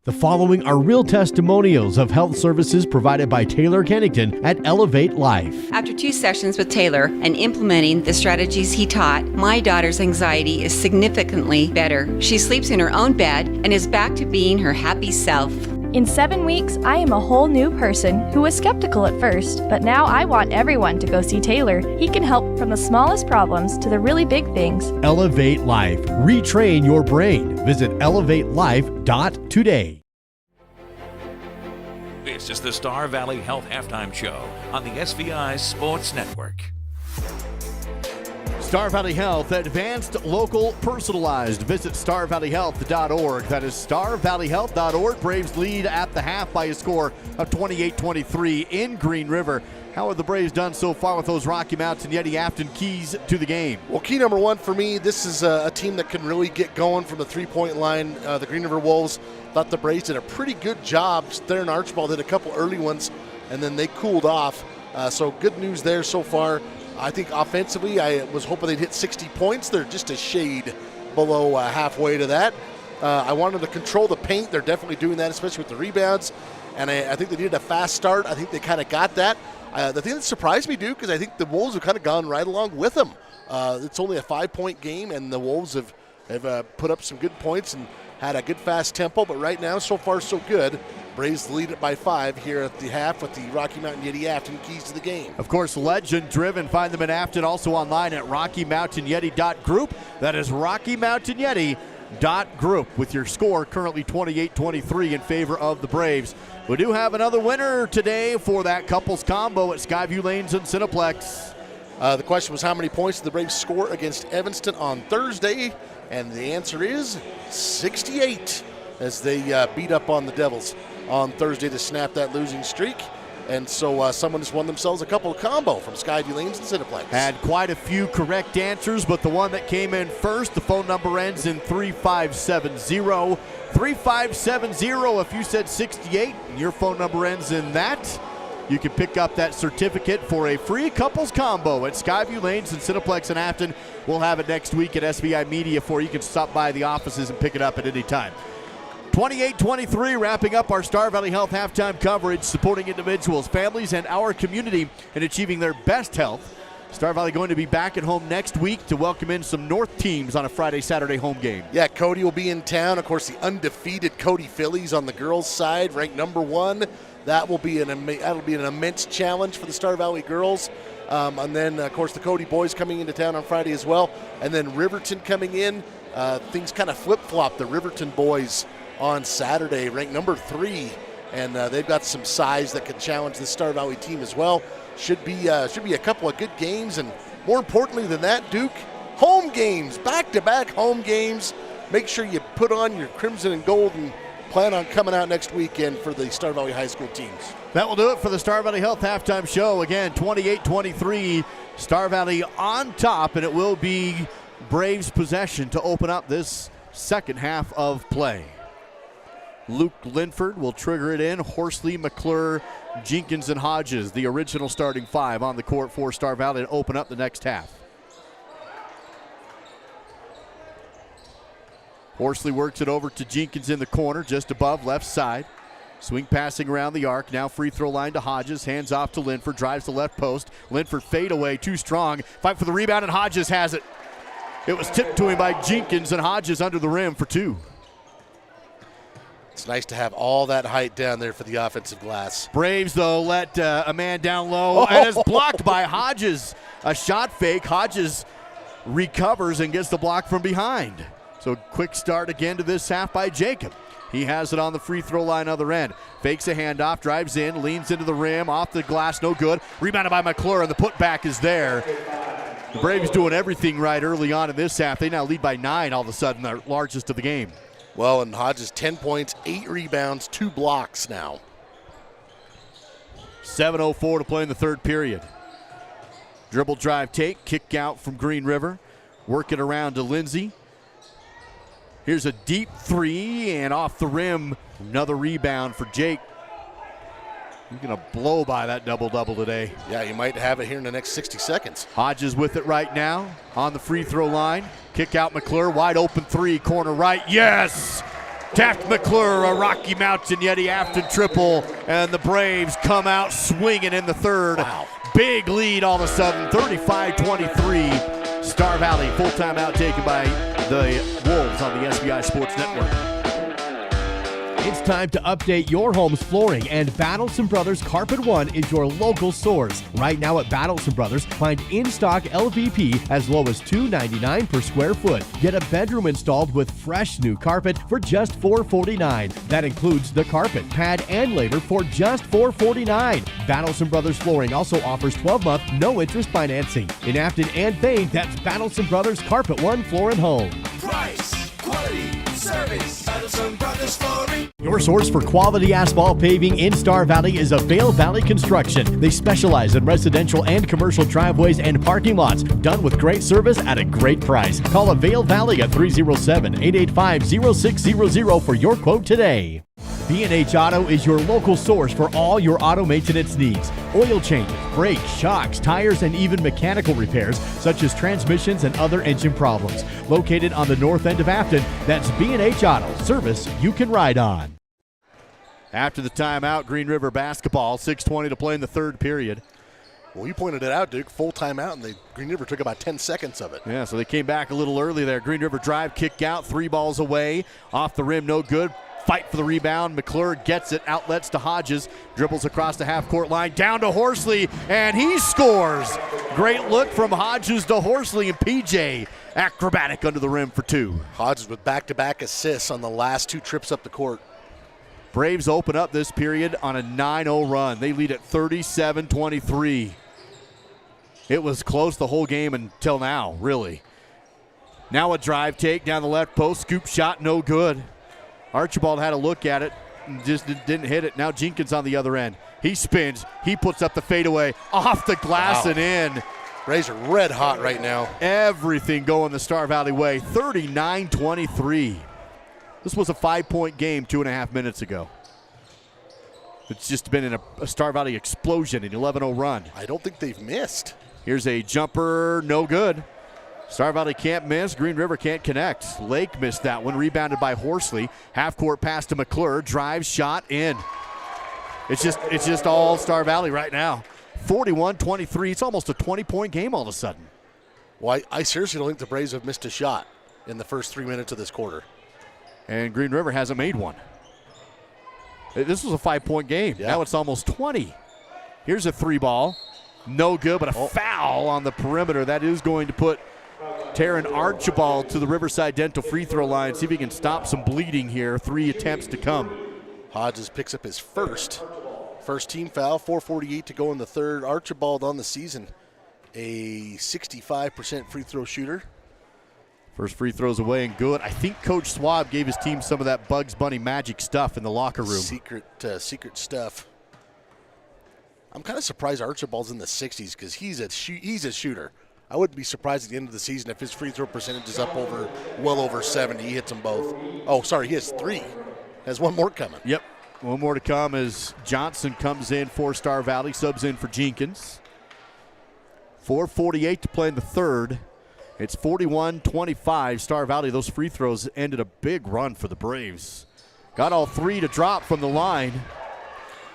The following are real testimonials of health services provided by Taylor Kennington at Elevate Life. After 2 sessions with Taylor and implementing the strategies he taught, my daughter's anxiety is significantly better. She sleeps in her own bed and is back to being her happy self. In 7 weeks, I am a whole new person who was skeptical at first, but now I want everyone to go see Taylor. He can help from the smallest problems to the really big things. Elevate Life. Retrain your brain. Visit elevatelife.today. This is the Star Valley Health Halftime Show on the SVI Sports Network. Star Valley Health, advanced local personalized. Visit starvalleyhealth.org. That is starvalleyhealth.org. Braves lead at the half by a score of 28-23 in Green River. How have the Braves done so far with those Rocky Mountain Yeti Afton keys to the game? Well, key number one for me, this is a team that can really get going from the three-point line. The Green River Wolves thought the Braves did a pretty good job. Theron Archibald hit a couple early ones, and then they cooled off. So good news there so far. I think offensively, I was hoping they'd hit 60 points. They're just a shade below halfway to that. I wanted to control the paint. They're definitely doing that, especially with the rebounds. And I think they needed a fast start. I think they kind of got that. The thing that surprised me, Duke, is I think the Wolves have kind of gone right along with them. It's only a 5-point game, and the Wolves have put up some good points and had a good fast tempo. But right now, so far, so good. Braves lead it by 5 here at the half with the Rocky Mountain Yeti Afton keys to the game. Of course, legend-driven. Find them in Afton, also online at RockyMountainYeti.group. That is RockyMountainYeti.group with your score currently 28-23 in favor of the Braves. We do have another winner today for that couples combo at Skyview Lanes and Cineplex. The question was how many points did the Braves score against Evanston on Thursday? And the answer is 68 as they beat up on the Devils on Thursday to snap that losing streak. And so someone has won themselves a couple combo from Skyview Lanes and Cineplex. Had quite a few correct answers, but the one that came in first, the phone number ends in 3570. 3570, if you said 68 and your phone number ends in that, you can pick up that certificate for a free couples combo at Skyview Lanes and Cineplex in Afton. We'll have it next week at SVI Media for you. You can stop by the offices and pick it up at any time. 28-23, wrapping up our Star Valley Health halftime coverage, supporting individuals, families, and our community in achieving their best health. Star Valley going to be back at home next week to welcome in some North teams on a Friday-Saturday home game. Yeah, Cody will be in town. Of course, the undefeated Cody Phillies on the girls' side, ranked number 1. That'll be an immense challenge for the Star Valley girls. And then, of course, the Cody boys coming into town on Friday as well. And then Riverton coming in. Things kind of flip-flop. The Riverton boys on Saturday, ranked number 3, and they've got some size that can challenge the Star Valley team as well. Should be a couple of good games, and more importantly than that, Duke, home games, back-to-back home games. Make sure you put on your crimson and gold and plan on coming out next weekend for the Star Valley High School teams. That will do it for the Star Valley Health halftime show. Again, 28-23, Star Valley on top, and it will be Braves possession to open up this second half of play. Luke Linford will trigger it in. Horsley, McClure, Jenkins, and Hodges, the original starting 5 on the court for Star Valley to open up the next half. Horsley works it over to Jenkins in the corner, just above left side. Swing passing around the arc. Now free throw line to Hodges. Hands off to Linford. Drives the left post. Linford fade away, too strong. Fight for the rebound, and Hodges has it. It was tipped to him by Jenkins, and Hodges under the rim for 2. It's nice to have all that height down there for the offensive glass. Braves, though, let a man down low, and is blocked by Hodges. A shot fake. Hodges recovers and gets the block from behind. So quick start again to this half by Jacob. He has it on the free throw line other end. Fakes a handoff, drives in, leans into the rim, off the glass, no good. Rebounded by McClure, and the putback is there. The Braves doing everything right early on in this half. They now lead by 9 all of a sudden, the largest of the game. Well, and Hodges 10 points, 8 rebounds, 2 blocks now. 7:04 to play in the third period. Dribble drive take, kick out from Green River. Work it around to Lindsay. Here's a deep 3 and off the rim. Another rebound for Jake. He's going to blow by that double-double today. Yeah, you might have it here in the next 60 seconds. Hodges with it right now on the free throw line. Kick out McClure, wide open 3, corner right. Yes! Tapped McClure, a Rocky Mountain Yeti Afton triple, and the Braves come out swinging in the third. Wow. Big lead all of a sudden, 35-23. Star Valley, full timeout taken by the Wolves on the SBI Sports Network. It's time to update your home's flooring, and Battleson Brothers Carpet One is your local source. Right now at Battleson Brothers, find in-stock LVP as low as $2.99 per square foot. Get a bedroom installed with fresh new carpet for just $4.49. That includes the carpet, pad, and labor for just $4.49. Battleson Brothers Flooring also offers 12-month no-interest financing. In Afton and Thane, that's Battleson Brothers Carpet One Floor and Home. Price, quality, service. Battleson Brothers Flooring. Your source for quality asphalt paving in Star Valley is Vail Valley Construction. They specialize in residential and commercial driveways and parking lots, done with great service at a great price. Call Vail Valley at 307-885-0600 for your quote today. B&H Auto is your local source for all your auto maintenance needs. Oil changes, brakes, shocks, tires, and even mechanical repairs such as transmissions and other engine problems. Located on the north end of Afton, that's B&H Auto, service you can ride on. After the timeout, Green River basketball, 6:20 to play in the third period. Well, you pointed it out, Duke. Full timeout, and Green River took about 10 seconds of it. Yeah, so they came back a little early there. Green River drive, kick out, 3 balls away. Off the rim, no good. Fight for the rebound. McClure gets it, outlets to Hodges, dribbles across the half-court line, down to Horsley, and he scores. Great look from Hodges to Horsley, and PJ acrobatic under the rim for 2. Hodges with back-to-back assists on the last 2 trips up the court. Braves open up this period on a 9-0 run. They lead at 37-23. It was close the whole game until now, really. Now a drive take down the left post, scoop shot, no good. Archibald had a look at it and just didn't hit it. Now Jenkins on the other end. He spins. He puts up the fadeaway off the glass and in. Braves are red hot right now. Everything going the Star Valley way. 39-23. This was a 5-point game 2.5 minutes ago. It's just been in a Star Valley explosion, an 11-0 run. I don't think they've missed. Here's a jumper, no good. Star Valley can't miss. Green River can't connect. Lake missed that one, rebounded by Horsley. Half-court pass to McClure, drive, shot, in. It's just all Star Valley right now. 41-23. It's almost a 20-point game all of a sudden. Well, I seriously don't think the Braves have missed a shot in the first 3 minutes of this quarter. And Green River hasn't made one. This was a 5-point game. Yeah. Now it's almost 20. Here's a 3-ball. No good, but a foul on the perimeter. That is going to put Taryn Archibald to the Riverside Dental free throw line. See if he can stop some bleeding here. 3 attempts to come. Hodges picks up his first team foul. 4:48 to go in the third. Archibald on the season, a 65% free throw shooter. First free throws away and good. I think Coach Swab gave his team some of that Bugs Bunny magic stuff in the locker room. Secret stuff. I'm kind of surprised Archibald's in the 60s because he's a shooter. I wouldn't be surprised at the end of the season if his free throw percentage is up well over 70. He hits them both. Oh, sorry, he has 3. Has one more coming. Yep, one more to come as Johnson comes in for Star Valley, subs in for Jenkins. 4:48 to play in the third. It's 41-25. Star Valley, those free throws ended a big run for the Braves. Got all 3 to drop from the line.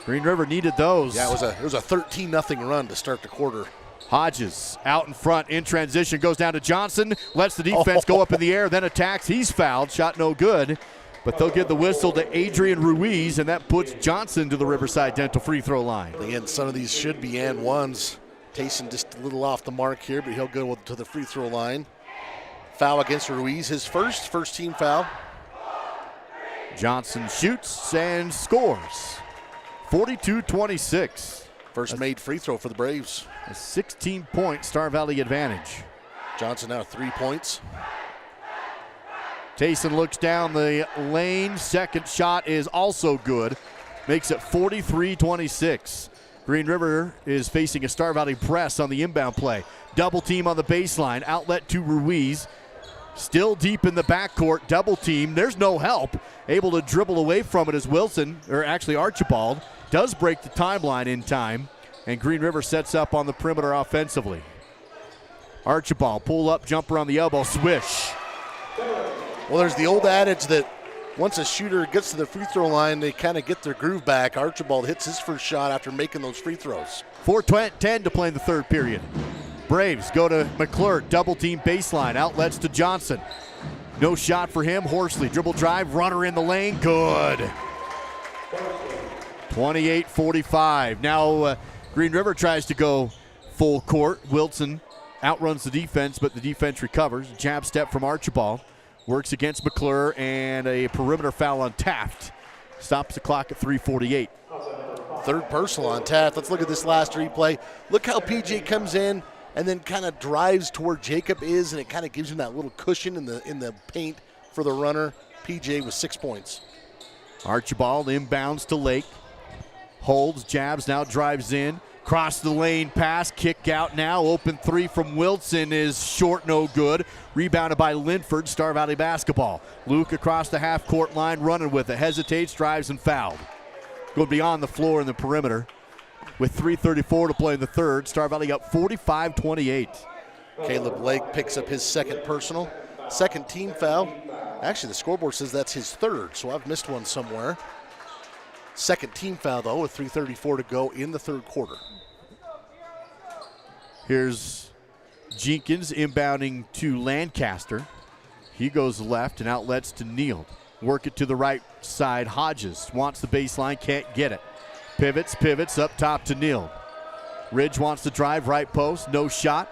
Green River needed those. Yeah, it was a 13-0 run to start the quarter. Hodges out in front in transition, goes down to Johnson, lets the defense go up in the air, then attacks. He's fouled, shot no good. But they'll give the whistle to Adrian Ruiz, and that puts Johnson to the Riverside Dental free throw line. Again, some of these should be and ones. Tayson just a little off the mark here, but he'll go to the free throw line. Foul against Ruiz, his first team foul. Johnson shoots and scores. 42-26. First made free throw for the Braves. A 16-point Star Valley advantage. Johnson now 3 points. Tayson looks down the lane. Second shot is also good. Makes it 43-26. Green River is facing a Star Valley press on the inbound play. Double team on the baseline. Outlet to Ruiz. Still deep in the backcourt. Double team. There's no help. Able to dribble away from it as Archibald does break the timeline in time. And Green River sets up on the perimeter offensively. Archibald, pull up, jumper on the elbow, swish. Well, there's the old adage that once a shooter gets to the free throw line, they kind of get their groove back. Archibald hits his first shot after making those free throws. 4:10 to play in the third period. Braves go to McClure, double team baseline, outlets to Johnson. No shot for him. Horsley, dribble drive, runner in the lane, good. 28-45. Now Green River tries to go full court. Wilson outruns the defense, but the defense recovers. Jab step from Archibald. Works against McClure, and a perimeter foul on Taft. Stops the clock at 3:48. Third personal on Taft. Let's look at this last replay. Look how PJ comes in and then kind of drives to where Jacob is, and it kind of gives him that little cushion in the paint for the runner. PJ with 6 points. Archibald inbounds to Lake. Holds, jabs, now drives in. Cross the lane pass, kick out now. Open three from Wilson is short, no good. Rebounded by Linford, Star Valley basketball. Luke across the half-court line, running with it. Hesitates, drives, and fouled. Going beyond the floor in the perimeter. With 3:34 to play in the third, Star Valley up 45-28. Caleb Lake picks up his second personal. Second team foul. Actually, the scoreboard says that's his third, so I've missed one somewhere. Second team foul, though, with 3:34 to go in the third quarter. Here's Jenkins inbounding to Lancaster. He goes left and outlets to Neal. Work it to the right side. Hodges wants the baseline, can't get it. Pivots up top to Neal. Ridge wants to drive, right post, no shot.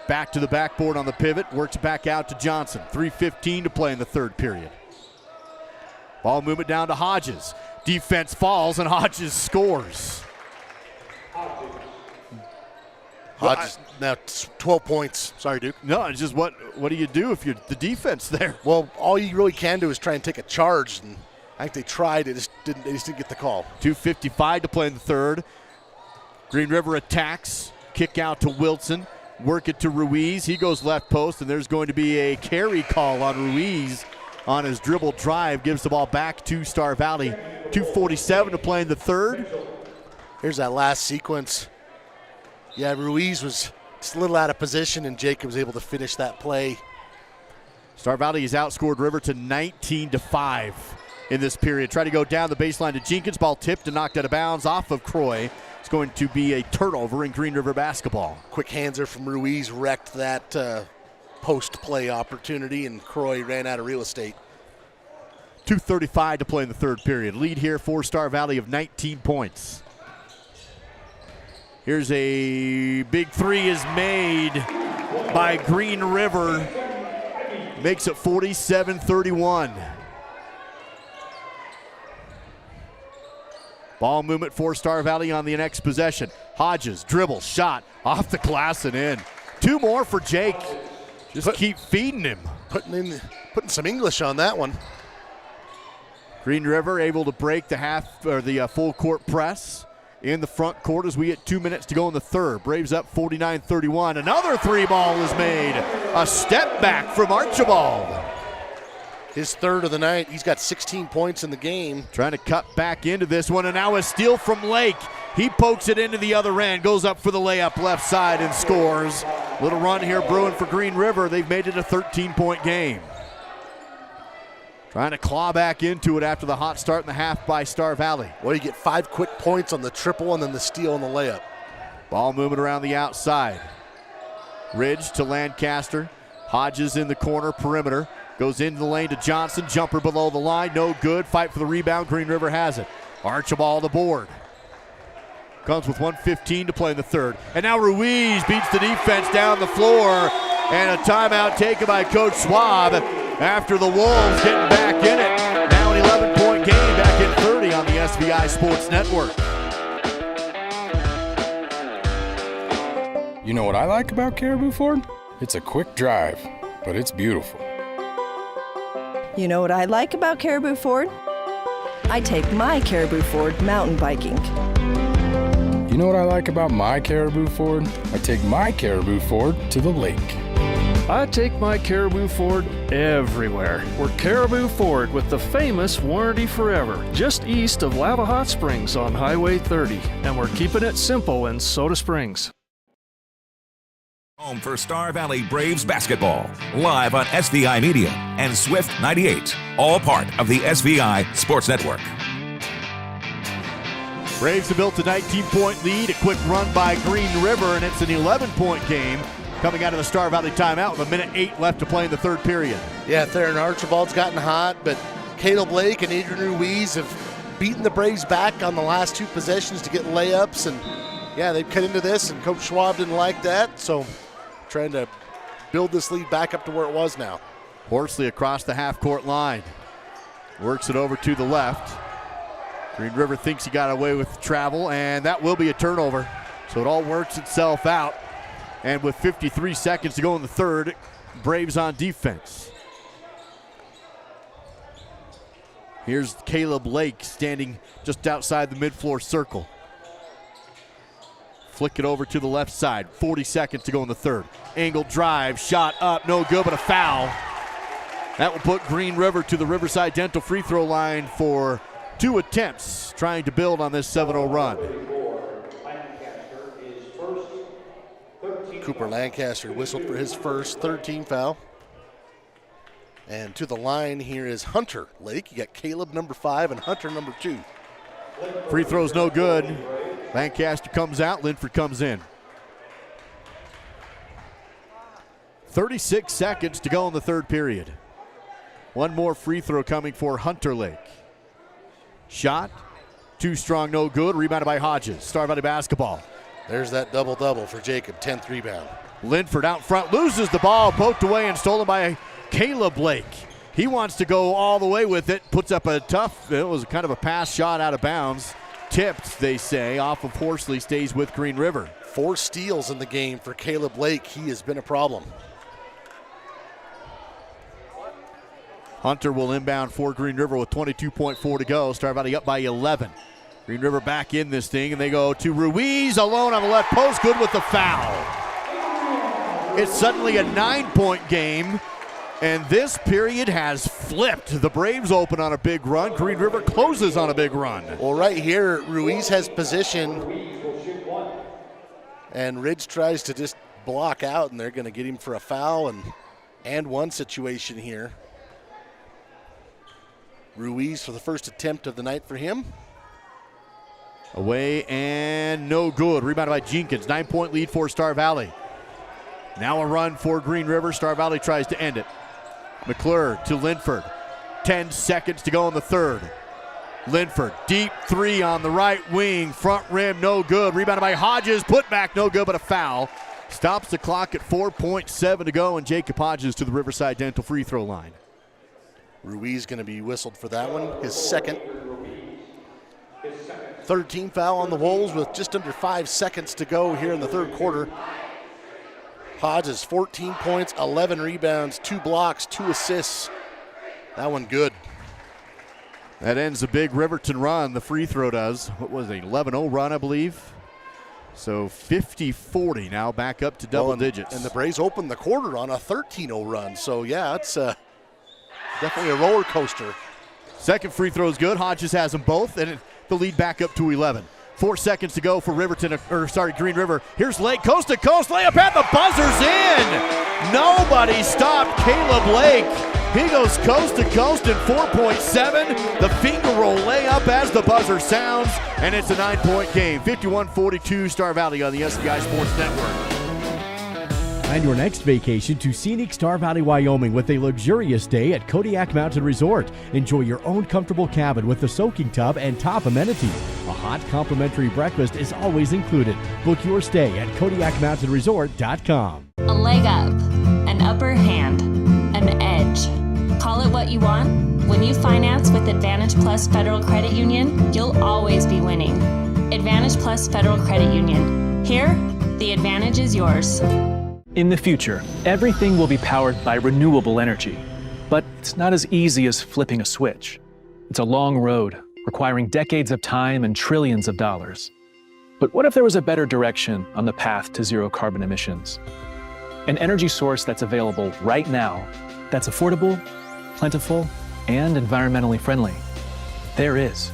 Back to the backboard on the pivot, works back out to Johnson. 3:15 to play in the third period. Ball movement down to Hodges. Defense falls and Hodges scores. Hodges now 12 points. Sorry, Duke. No, it's just what do you do if you're the defense there? Well, all you really can do is try and take a charge, and I think they tried. They just didn't get the call. 2:55 to play in the third. Green River attacks. Kick out to Wilson. Work it to Ruiz. He goes left post, and there's going to be a carry call on Ruiz on his dribble drive. Gives the ball back to Star Valley. 2:47 to play in the third. Here's that last sequence. Yeah, Ruiz was just a little out of position, and Jacob was able to finish that play. Star Valley has outscored River to 19-5 in this period. Try to go down the baseline to Jenkins. Ball tipped and knocked out of bounds off of Croy. It's going to be a turnover in Green River basketball. Quick handser from Ruiz wrecked that post-play opportunity, and Croy ran out of real estate. 2:35 to play in the third period. Lead here for Star Valley of 19 points. Here's a big three is made by Green River. Makes it 47-31. Ball movement for Star Valley on the next possession. Hodges, dribble, shot, off the glass and in. Two more for Jake. Just keep feeding him. Putting some English on that one. Green River able to break the full court press in the front court as we get 2 minutes to go in the third. Braves up 49-31. Another three ball is made. A step back from Archibald. His third of the night. He's got 16 points in the game. Trying to cut back into this one, and now a steal from Lake. He pokes it into the other end, goes up for the layup left side and scores. Little run here brewing for Green River. They've made it a 13-point game. Trying to claw back into it after the hot start in the half by Star Valley. Well, you get 5 quick points on the triple and then the steal on the layup. Ball moving around the outside. Ridge to Lancaster. Hodges in the corner, perimeter. Goes into the lane to Johnson. Jumper below the line, no good. Fight for the rebound. Green River has it. Archibald aboard. Comes with 1:15 to play in the third. And now Ruiz beats the defense down the floor. And a timeout taken by Coach Schwab after the Wolves getting back in it. Now an 11-point game, back in 30 on the SVI Sports Network. You know what I like about Caribou Ford? It's a quick drive, but it's beautiful. You know what I like about Caribou Ford? I take my Caribou Ford mountain biking. You know what I like about my Caribou Ford? I take my Caribou Ford to the lake. I take my Caribou Ford everywhere. We're Caribou Ford with the famous Warranty Forever, just east of Lava Hot Springs on Highway 30. And we're keeping it simple in Soda Springs. Home for Star Valley Braves basketball, live on SVI Media and Swift 98, all part of the SVI Sports Network. Braves have built a 19-point lead, a quick run by Green River, and it's an 11-point game coming out of the Star Valley timeout with 1:08 left to play in the third period. Yeah, Theron Archibald's gotten hot, but Caleb Lake and Adrian Ruiz have beaten the Braves back on the last 2 possessions to get layups, and yeah, they've cut into this, and Coach Schwab didn't like that, so trying to build this lead back up to where it was now. Horsley across the half-court line. Works it over to the left. Green River thinks he got away with travel, and that will be a turnover. So it all works itself out. And with 53 seconds to go in the third, Braves on defense. Here's Caleb Lake standing just outside the mid-floor circle. Flick it over to the left side. 40 seconds to go in the third. Angle drive, shot up, no good, but a foul. That will put Green River to the Riverside Dental free throw line for 2 attempts, trying to build on this 7-0 run. Cooper Lancaster whistled for his first, 13 foul. And to the line here is Hunter Lake. You got Caleb number 5 and Hunter number 2. Free throw's no good. Lancaster comes out, Linford comes in. 36 seconds to go in the third period. One more free throw coming for Hunter Lake. Shot, too strong, no good. Rebounded by Hodges. Star Valley basketball. There's that double-double for Jacob, 10th rebound. Linford out front, loses the ball, poked away and stolen by Caleb Lake. He wants to go all the way with it, puts up a tough, it was kind of a pass shot out of bounds. Tipped, they say, off of Horsley, stays with Green River. 4 steals in the game for Caleb Lake. He has been a problem. Hunter will inbound for Green River with 22.4 to go. Star Valley up by 11. Green River back in this thing, and they go to Ruiz alone on the left post, good with the foul. It's suddenly a 9-point game, and this period has flipped. The Braves open on a big run. Green River closes on a big run. Well, right here, Ruiz has position, and Ridge tries to just block out, and they're going to get him for a foul and one situation here. Ruiz for the first attempt of the night for him. Away and no good. Rebounded by Jenkins. 9-point lead for Star Valley. Now a run for Green River. Star Valley tries to end it. McClure to Linford. 10 seconds to go in the third. Linford, deep 3 on the right wing. Front rim, no good. Rebounded by Hodges. Put back, no good, but a foul. Stops the clock at 4.7 to go, and Jacob Hodges to the Riverside Dental free throw line. Ruiz going to be whistled for that one. His second. 13 foul on the Wolves with just under 5 seconds to go here in the third quarter. Hodges, 14 points, 11 rebounds, 2 blocks, 2 assists. That one good. That ends a big Riverton run. The free throw does. What was it, 11-0 run, I believe? So 50-40 now, back up to double digits. And the Braves opened the quarter on a 13-0 run. So, yeah, it's definitely a roller coaster. Second free throw is good. Hodges has them both, and the lead back up to 11. 4 seconds to go for Green River. Here's Lake, coast to coast, layup at the buzzer's in. Nobody stopped Caleb Lake. He goes coast to coast in 4.7. The finger roll layup as the buzzer sounds, and it's a 9-point game. 51-42 Star Valley on the SVI Sports Network. Plan your next vacation to scenic Star Valley, Wyoming with a luxurious stay at Kodiak Mountain Resort. Enjoy your own comfortable cabin with a soaking tub and top amenities. A hot complimentary breakfast is always included. Book your stay at KodiakMountainResort.com. A leg up, an upper hand, an edge. Call it what you want. When you finance with Advantage Plus Federal Credit Union, you'll always be winning. Advantage Plus Federal Credit Union. Here, the advantage is yours. In the future, everything will be powered by renewable energy. But it's not as easy as flipping a switch. It's a long road, requiring decades of time and trillions of dollars. But what if there was a better direction on the path to zero carbon emissions? An energy source that's available right now, that's affordable, plentiful, and environmentally friendly. There is.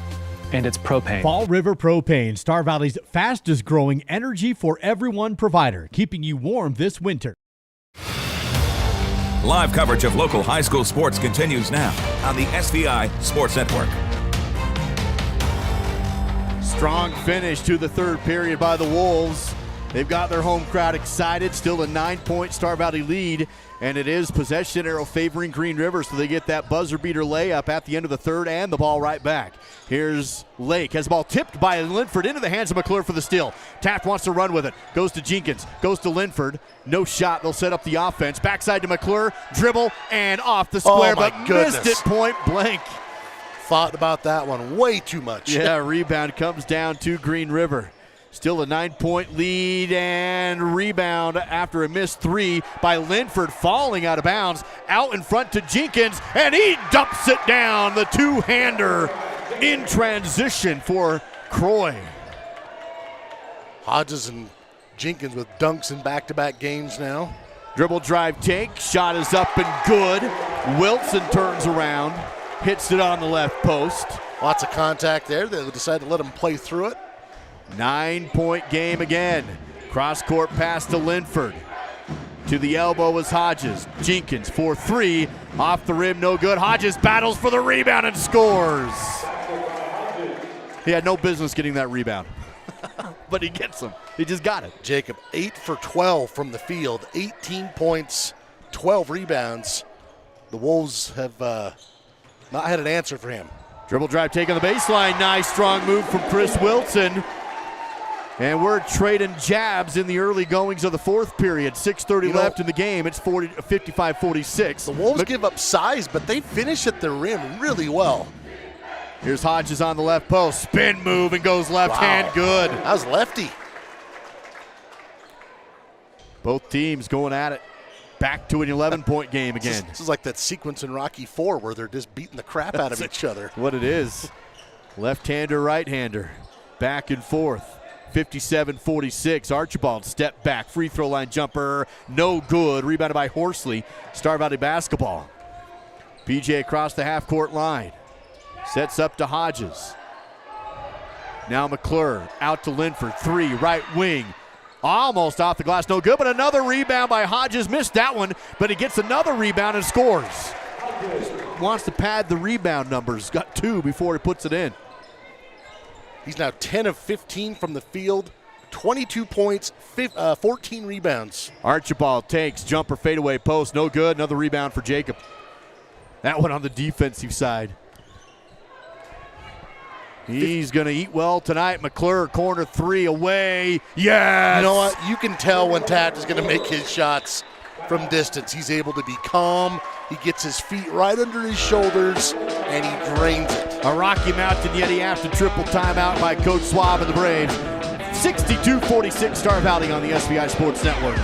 And it's propane. Fall River Propane, Star Valley's fastest growing energy for everyone provider, keeping you warm this winter. Live coverage of local high school sports continues now on the SVI Sports Network. Strong finish to the third period by the Wolves. They've got their home crowd excited. Still a 9-point Star Valley lead, and it is possession arrow favoring Green River, so they get that buzzer beater layup at the end of the third and the ball right back. Here's Lake. Has the ball tipped by Linford into the hands of McClure for the steal. Taft wants to run with it. Goes to Jenkins. Goes to Linford. No shot. They'll set up the offense. Backside to McClure. Dribble and off the square, but missed it point blank. Thought about that one way too much. Yeah, rebound comes down to Green River. Still a 9-point lead, and rebound after a missed three by Linford, falling out of bounds. Out in front to Jenkins, and he dumps it down. The two-hander in transition for Croy. Hodges and Jenkins with dunks in back-to-back games now. Dribble drive take, shot is up and good. Wilson turns around, hits it on the left post. Lots of contact there. They decide to let him play through it. 9-point game again. Cross-court pass to Linford. To the elbow is Hodges. Jenkins for three. Off the rim, no good. Hodges battles for the rebound and scores. He had no business getting that rebound. But he gets them. He just got it. Jacob, 8 for 12 from the field. 18 points, 12 rebounds. The Wolves have not had an answer for him. Dribble drive take on the baseline. Nice strong move from Chris Wilson. And we're trading jabs in the early goings of the fourth period. 6:30 left in the game. It's 55-46. The Wolves give up size, but they finish at the rim really well. Here's Hodges on the left post. Spin move and goes left hand good. That was lefty. Both teams going at it. Back to an 11-point game again. This is like that sequence in Rocky IV where they're just beating the crap out of each other. What it is. Left-hander, right-hander. Back and forth. 57-46. Archibald step back. Free throw line jumper. No good. Rebounded by Horsley. Star Valley basketball. PJ across the half-court line. Sets up to Hodges. Now McClure out to Linford. Three, right wing. Almost off the glass, no good, but another rebound by Hodges. Missed that one, but he gets another rebound and scores. Wants to pad the rebound numbers. Got two before he puts it in. He's now 10 of 15 from the field, 22 points, 14 rebounds. Archibald takes, jumper fadeaway post, no good. Another rebound for Jacob. That one on the defensive side. He's going to eat well tonight. McClure, corner three away. Yes! You know what? You can tell when Taft is going to make his shots from distance. He's able to be calm. He gets his feet right under his shoulders, and he drains it. A Rocky Mountain Yeti after triple timeout by Coach Swab and the Braves. 62-46 Star Valley on the SVI Sports Network.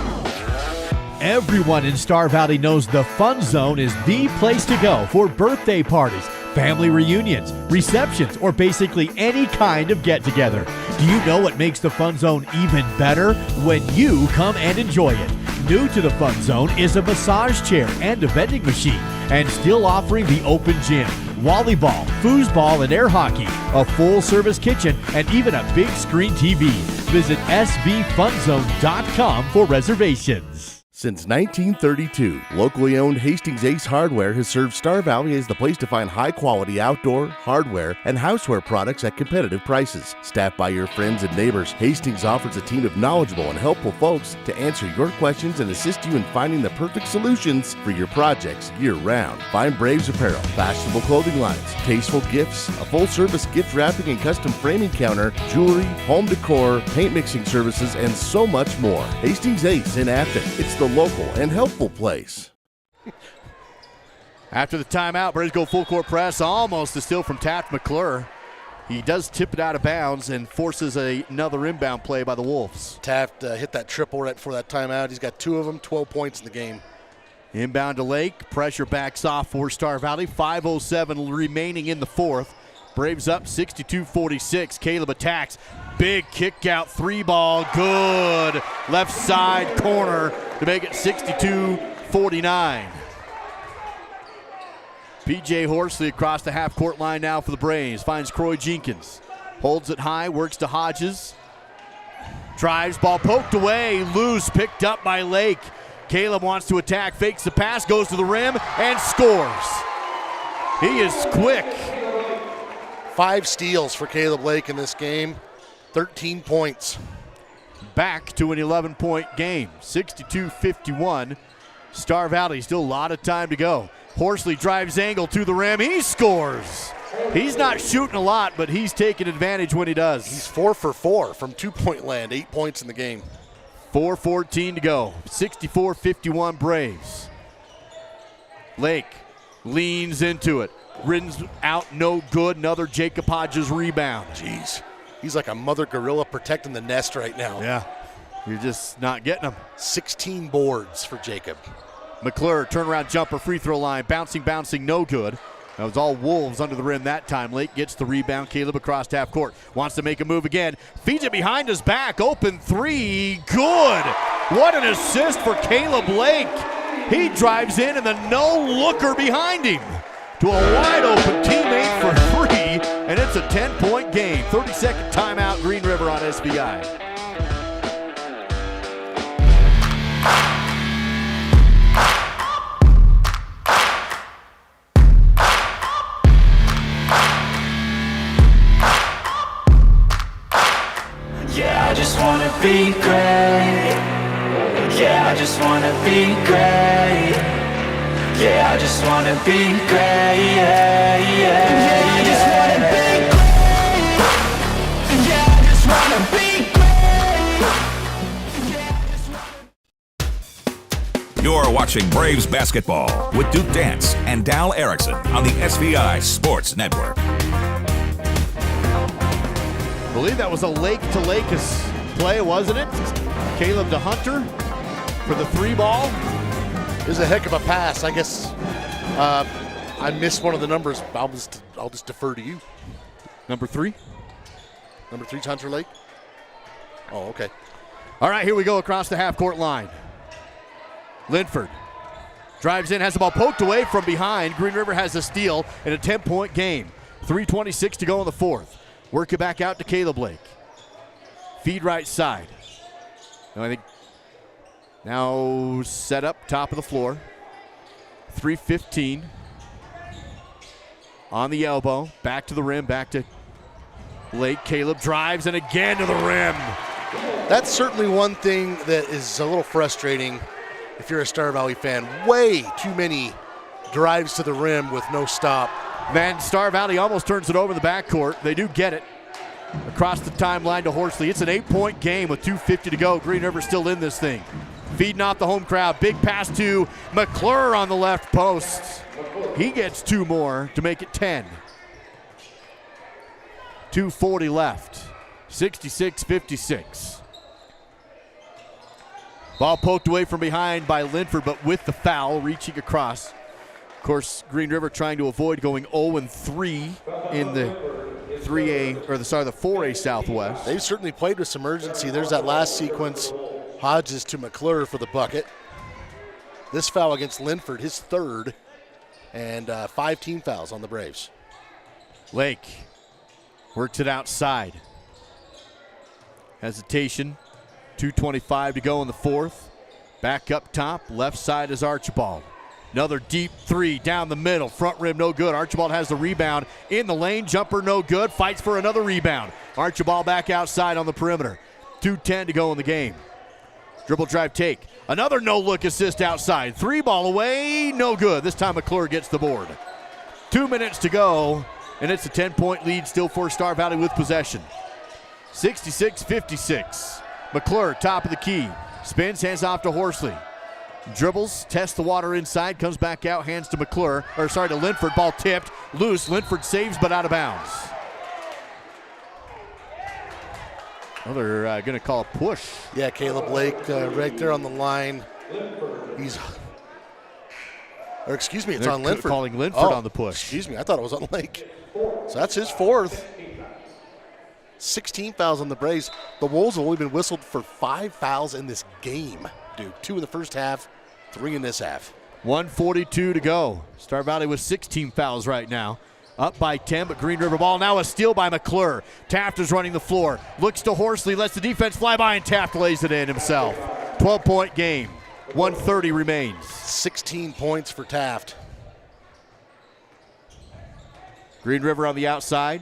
Everyone in Star Valley knows the Fun Zone is the place to go for birthday parties, family reunions, receptions, or basically any kind of get-together. Do you know what makes the Fun Zone even better? When you come and enjoy it. New to the Fun Zone is a massage chair and a vending machine, and still offering the open gym, volleyball, foosball, and air hockey, a full-service kitchen, and even a big screen TV. Visit svfunzone.com for reservations. Since 1932, locally owned Hastings Ace Hardware has served Star Valley as the place to find high-quality outdoor, hardware, and houseware products at competitive prices. Staffed by your friends and neighbors, Hastings offers a team of knowledgeable and helpful folks to answer your questions and assist you in finding the perfect solutions for your projects year-round. Find Braves apparel, fashionable clothing lines, tasteful gifts, a full-service gift wrapping and custom framing counter, jewelry, home decor, paint mixing services, and so much more. Hastings Ace in Afton. It's the local and helpful place. After the timeout, Braves go full court press, almost a steal from Taft McClure. He does tip it out of bounds and forces another inbound play by the Wolves. Taft hit that triple right before that timeout. He's got two of them, 12 points in the game. Inbound to Lake, pressure backs off for Star Valley. 5:07 remaining in the fourth. Braves up 62-46. Caleb attacks. Big kick out, three ball, good. Left side corner to make it 62-49. PJ Horsley across the half-court line now for the Braves. Finds Croy Jenkins. Holds it high, works to Hodges. Drives, ball poked away, loose, picked up by Lake. Caleb wants to attack, fakes the pass, goes to the rim, and scores. He is quick. 5 steals for Caleb Lake in this game, 13 points. back to an 11-point game, 62-51. Star Valley, still a lot of time to go. Horsley drives angle to the rim. He scores. He's not shooting a lot, but he's taking advantage when he does. He's 4 for 4 from 2-point land, 8 points in the game. 4:14 to go, 64-51 Braves. Lake leans into it. Ridden's out, no good. Another Jacob Hodges rebound. Jeez, he's like a mother gorilla protecting the nest right now. Yeah, you're just not getting them. 16 boards for Jacob. McClure, turnaround jumper, free throw line, bouncing, no good. That was all Wolves under the rim that time. Lake gets the rebound. Caleb across half court. Wants to make a move again. Feeds it behind his back. Open three. Good. What an assist for Caleb Lake. He drives in and the no-looker behind him to a wide-open teammate for three, and it's a 10-point game. 30-second timeout, Green River on SVI. Yeah, I just wanna be great. Yeah, I just wanna be great. Yeah, I just wanna be great. Yeah, yeah, yeah, I just wanna be great. Yeah, I just wanna be great. You're watching Braves basketball with Duke Dance and Dal Erickson on the SVI Sports Network. I believe that was a Lake-to-Lake play, wasn't it? Caleb to Hunter for the three ball. It was a heck of a pass. I guess I missed one of the numbers. I'll just defer to you. Number 3? Number 3's Hunter Lake? Oh, okay. All right, here we go across the half-court line. Linford drives in, has the ball poked away from behind. Green River has a steal in a 10-point game. 3:26 to go in the fourth. Work it back out to Caleb Lake. Feed right side. And I think now set up top of the floor. 3:15 on the elbow. Back to the rim, back to Lake. Caleb drives and again to the rim. That's certainly one thing that is a little frustrating if you're a Star Valley fan. Way too many drives to the rim with no stop. Man, Star Valley almost turns it over in the backcourt. They do get it across the timeline to Horsley. It's an 8-point game with 2:50 to go. Green River still in this thing. Feeding off the home crowd. Big pass to McClure on the left post. He gets 2 more to make it 10. 2:40 left. 66-56. Ball poked away from behind by Linford, but with the foul, reaching across. Of course, Green River trying to avoid going 0-3 in the 4A Southwest. They've certainly played with some urgency. There's that last sequence. Hodges to McClure for the bucket. This foul against Linford, his third, and 5 team fouls on the Braves. Lake works it outside. Hesitation. 2:25 to go in the fourth. Back up top, left side is Archibald. Another deep three down the middle, front rim no good. Archibald has the rebound in the lane, jumper no good, fights for another rebound. Archibald back outside on the perimeter. 2:10 to go in the game. Dribble drive take, another no-look assist outside. 3 ball away, no good. This time McClure gets the board. 2 minutes to go, and it's a 10-point lead still for Star Valley with possession. 66-56. McClure, top of the key. Spins, hands off to Horsley. Dribbles, tests the water inside, comes back out, hands to to Linford. Ball tipped, loose. Linford saves, but out of bounds. Well, they're going to call a push. Yeah, Caleb Lake right there on the line. It's on Linford. Calling Linford on the push. Excuse me, I thought it was on Lake. So that's his fourth. 16 fouls on the Braves. The Wolves have only been whistled for 5 fouls in this game, Duke. 2 in the first half, 3 in this half. 1:42 to go. Star Valley with 16 fouls right now. Up by 10, but Green River ball. Now a steal by McClure. Taft is running the floor. Looks to Horsley, lets the defense fly by, and Taft lays it in himself. 12-point game. 1:30 remains. 16 points for Taft. Green River on the outside.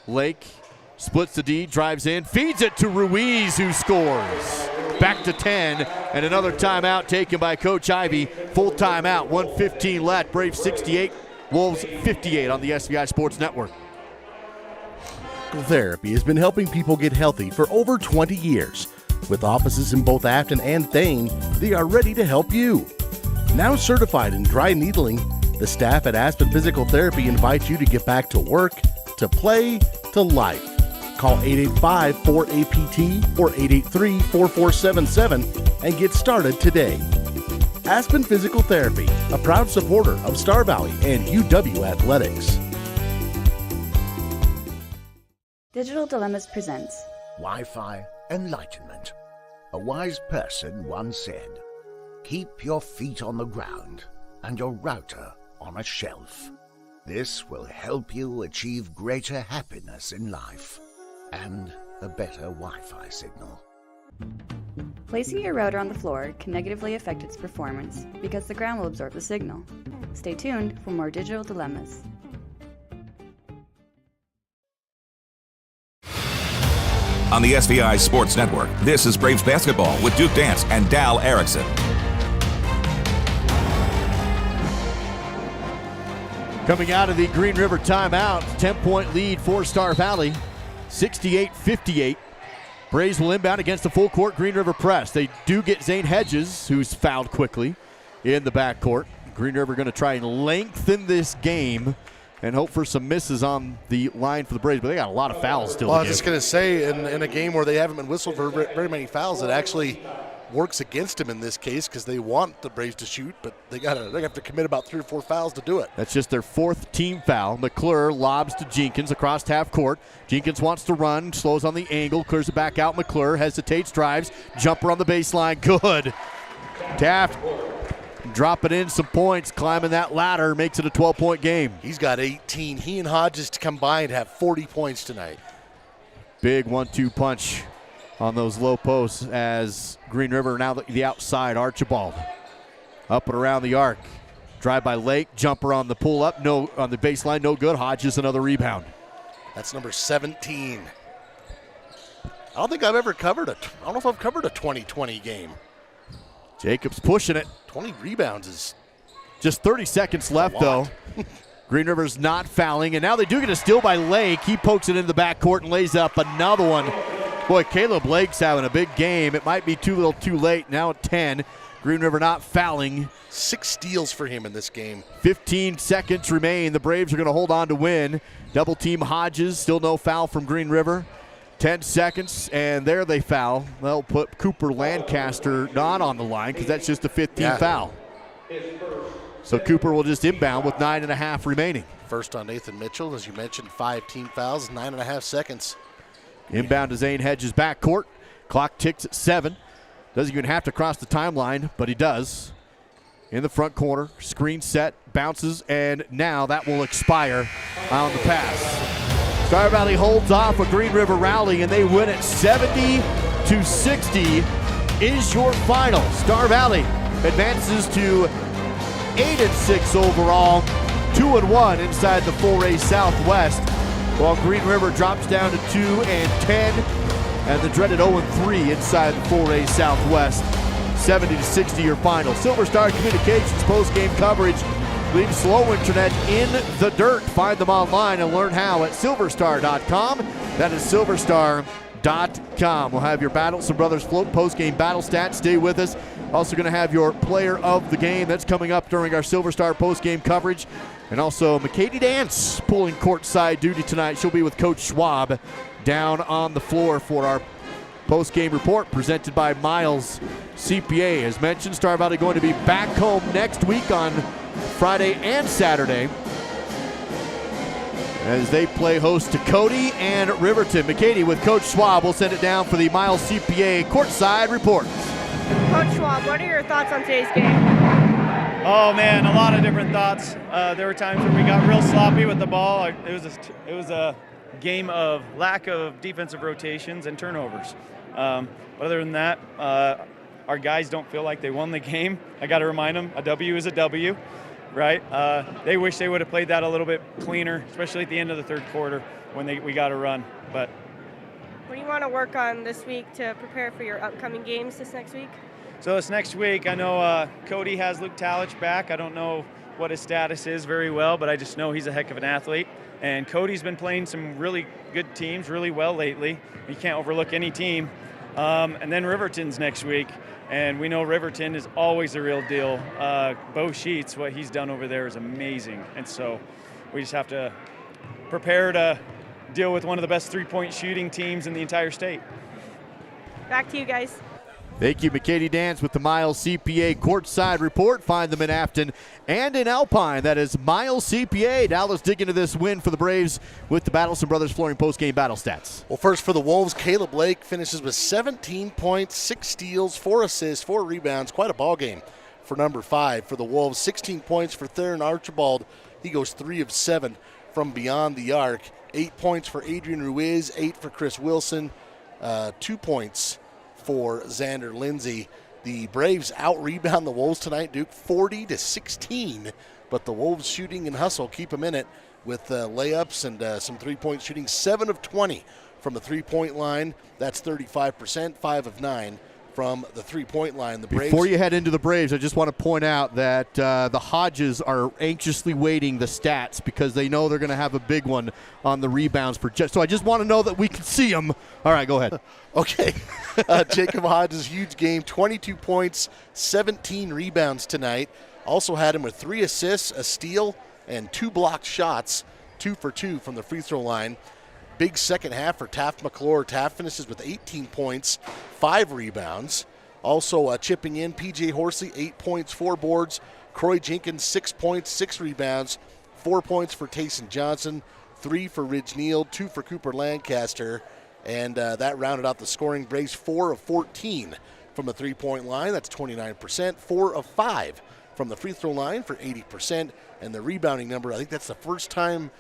Lake Splits the D, drives in, feeds it to Ruiz, who scores. Back to 10, and another timeout taken by Coach Ivy. Full timeout, 1:15 left. Braves 68, Wolves 58 on the SVI Sports Network. Physical therapy has been helping people get healthy for over 20 years. With offices in both Afton and Thane, they are ready to help you. Now certified in dry needling, the staff at Aspen Physical Therapy invites you to get back to work, to play, to life. Call 885-4APT or 883-4477 and get started today. Aspen Physical Therapy, a proud supporter of Star Valley and UW Athletics. Digital Dilemmas presents Wi-Fi Enlightenment. A wise person once said, "Keep your feet on the ground and your router on a shelf. This will help you achieve greater happiness in life and a better Wi-Fi signal." Placing your router on the floor can negatively affect its performance because the ground will absorb the signal. Stay tuned for more Digital Dilemmas. On the SVI Sports Network, this is Braves basketball with Duke Dance and Dal Erickson. Coming out of the Green River timeout, 10-point lead for Star Valley, 68-58. Braves will inbound against the full court Green River press. They do get Zane Hedges, who's fouled quickly in the backcourt. Green River going to try and lengthen this game and hope for some misses on the line for the Braves, but they got a lot of fouls still. Well, I was just going to say, in a game where they haven't been whistled for very many fouls, it actually works against them in this case because they want the Braves to shoot, but they have to commit about 3 or 4 fouls to do it. That's just their 4th team foul. McClure lobs to Jenkins across half court. Jenkins wants to run, slows on the angle, clears it back out. McClure hesitates, drives, jumper on the baseline, good. Taft dropping in some points, climbing that ladder, makes it a 12-point game. He's got 18. He and Hodges combined have 40 points tonight. Big 1-2 punch on those low posts as Green River now the outside. Archibald up and around the arc. Drive by Lake, jumper on the pull-up, no on the baseline, no good. Hodges another rebound. That's number 17. I don't think I've ever covered I don't know if I've covered a 20-20 game. Jacobs pushing it. 20 rebounds is just 30 seconds left, though. Green River's not fouling, and now they do get a steal by Lake. He pokes it in the backcourt and lays up another one. Boy, Caleb Lake's having a big game. It might be too little too late. Now at 10. Green River not fouling. 6 steals for him in this game. 15 seconds remain. The Braves are going to hold on to win. Double team Hodges. Still no foul from Green River. 10 seconds, and there they foul. They'll put Cooper Lancaster not on the line because that's just a 15 foul. So Cooper will just inbound with 9.5 remaining. First on Nathan Mitchell, as you mentioned, 5 team fouls, 9.5 seconds. Inbound to Zane Hedges backcourt. Clock ticks at 7. Doesn't even have to cross the timeline, but he does. In the front corner, screen set, bounces, and now that will expire on the pass. Star Valley holds off a Green River rally, and they win it 70-60 is your final. Star Valley advances to 8-6 overall, 2-1 inside the 4A Southwest, while Green River drops down to 2-10, and the dreaded 0-3 inside the 4A Southwest. 70-60 your final. Silver Star Communications post-game coverage. Leave slow internet in the dirt. Find them online and learn how at silverstar.com. That is silverstar.com. We'll have your Battles and Brothers Float post-game battle stats. Stay with us. Also going to have your player of the game. That's coming up during our Silver Star post-game coverage. And also McKady Dance pulling courtside duty tonight. She'll be with Coach Schwab down on the floor for our post-game report presented by Miles CPA. As mentioned, Star Valley going to be back home next week on Friday and Saturday as they play host to Cody and Riverton. McKady with Coach Schwab will send it down for the Miles CPA courtside report. Coach Schwab, what are your thoughts on today's game? Oh man, a lot of different thoughts. There were times where we got real sloppy with the ball. It was a game of lack of defensive rotations and turnovers. Other than that, our guys don't feel like they won the game. I got to remind them, a W is a W, right? They wish they would have played that a little bit cleaner, especially at the end of the third quarter when we got a run. But What do you want to work on this week to prepare for your upcoming games this next week? So this next week, I know Cody has Luke Talich back. I don't know what his status is very well, but I just know he's a heck of an athlete. And Cody's been playing some really good teams really well lately. You can't overlook any team. And then Riverton's next week. And we know Riverton is always the real deal. Bo Sheets, what he's done over there is amazing. And so we just have to prepare to deal with one of the best three-point shooting teams in the entire state. Back to you guys. Thank you, McKady Dance with the Miles CPA Courtside Report. Find them in Afton and in Alpine. That is Miles CPA. Dallas dig into this win for the Braves with the Battleson Brothers Flooring postgame battle stats. Well, first for the Wolves, Caleb Lake finishes with 17 points, 6 steals, 4 assists, 4 rebounds. Quite a ball game for number 5 for the Wolves. 16 points for Theron Archibald. He goes 3 of 7 from beyond the arc. 8 points for Adrian Ruiz, 8 for Chris Wilson, 2 points for Xander Lindsay. The Braves out-rebound the Wolves tonight, Duke, 40-16, but the Wolves shooting and hustle keep them in it with layups and some three-point shooting. 7 of 20 from the three-point line. That's 35%, 5 of 9 from the three-point line. The Braves. Before you head into the Braves, I just want to point out that the Hodges are anxiously waiting the stats because they know they're going to have a big one on the rebounds. So I just want to know that we can see them. All right, go ahead. Okay. Jacob Hodges, huge game, 22 points, 17 rebounds tonight. Also had him with 3 assists, a steal, and 2 blocked shots, 2 for 2 from the free throw line. Big second half for Taft McClure. Taft finishes with 18 points, 5 rebounds. Also chipping in, P.J. Horsley, 8 points, 4 boards. Croy Jenkins, 6 points, 6 rebounds. 4 points for Tayson Johnson, 3 for Ridge Neal, 2 for Cooper Lancaster. And that rounded out the scoring. Braves 4 of 14 from the three-point line. That's 29%. 4 of 5 from the free throw line for 80%. And the rebounding number, I think that's the first time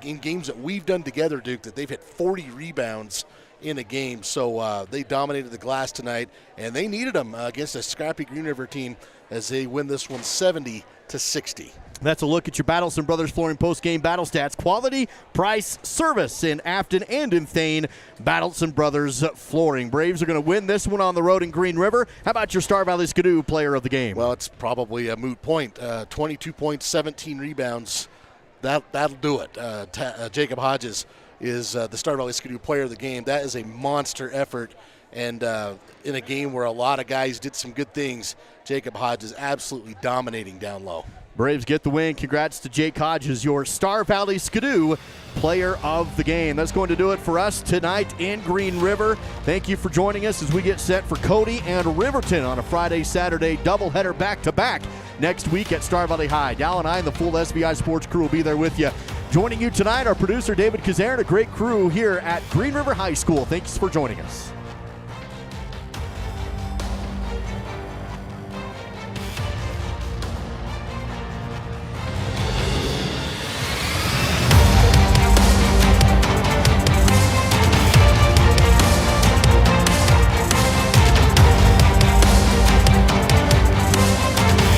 in games that we've done together, Duke, that they've hit 40 rebounds in a game. So they dominated the glass tonight, and they needed them against a scrappy Green River team as they win this one 70-60. That's a look at your Battleson Brothers Flooring post-game battle stats. Quality, price, service in Afton and in Thane. Battleson Brothers Flooring. Braves are going to win this one on the road in Green River. How about your Star Valley Skidoo player of the game? Well, it's probably a moot point. 22 points, 17 rebounds. That'll do it. Jacob Hodges is the Star Valley Skidoo player of the game. That is a monster effort. And in a game where a lot of guys did some good things, Jacob Hodges absolutely dominating down low. Braves get the win. Congrats to Jake Hodges, your Star Valley Skidoo player of the game. That's going to do it for us tonight in Green River. Thank you for joining us as we get set for Cody and Riverton on a Friday-Saturday doubleheader back-to-back next week at Star Valley High. Dal and I and the full SVI Sports crew will be there with you. Joining you tonight, our producer David Kazar and a great crew here at Green River High School. Thanks for joining us.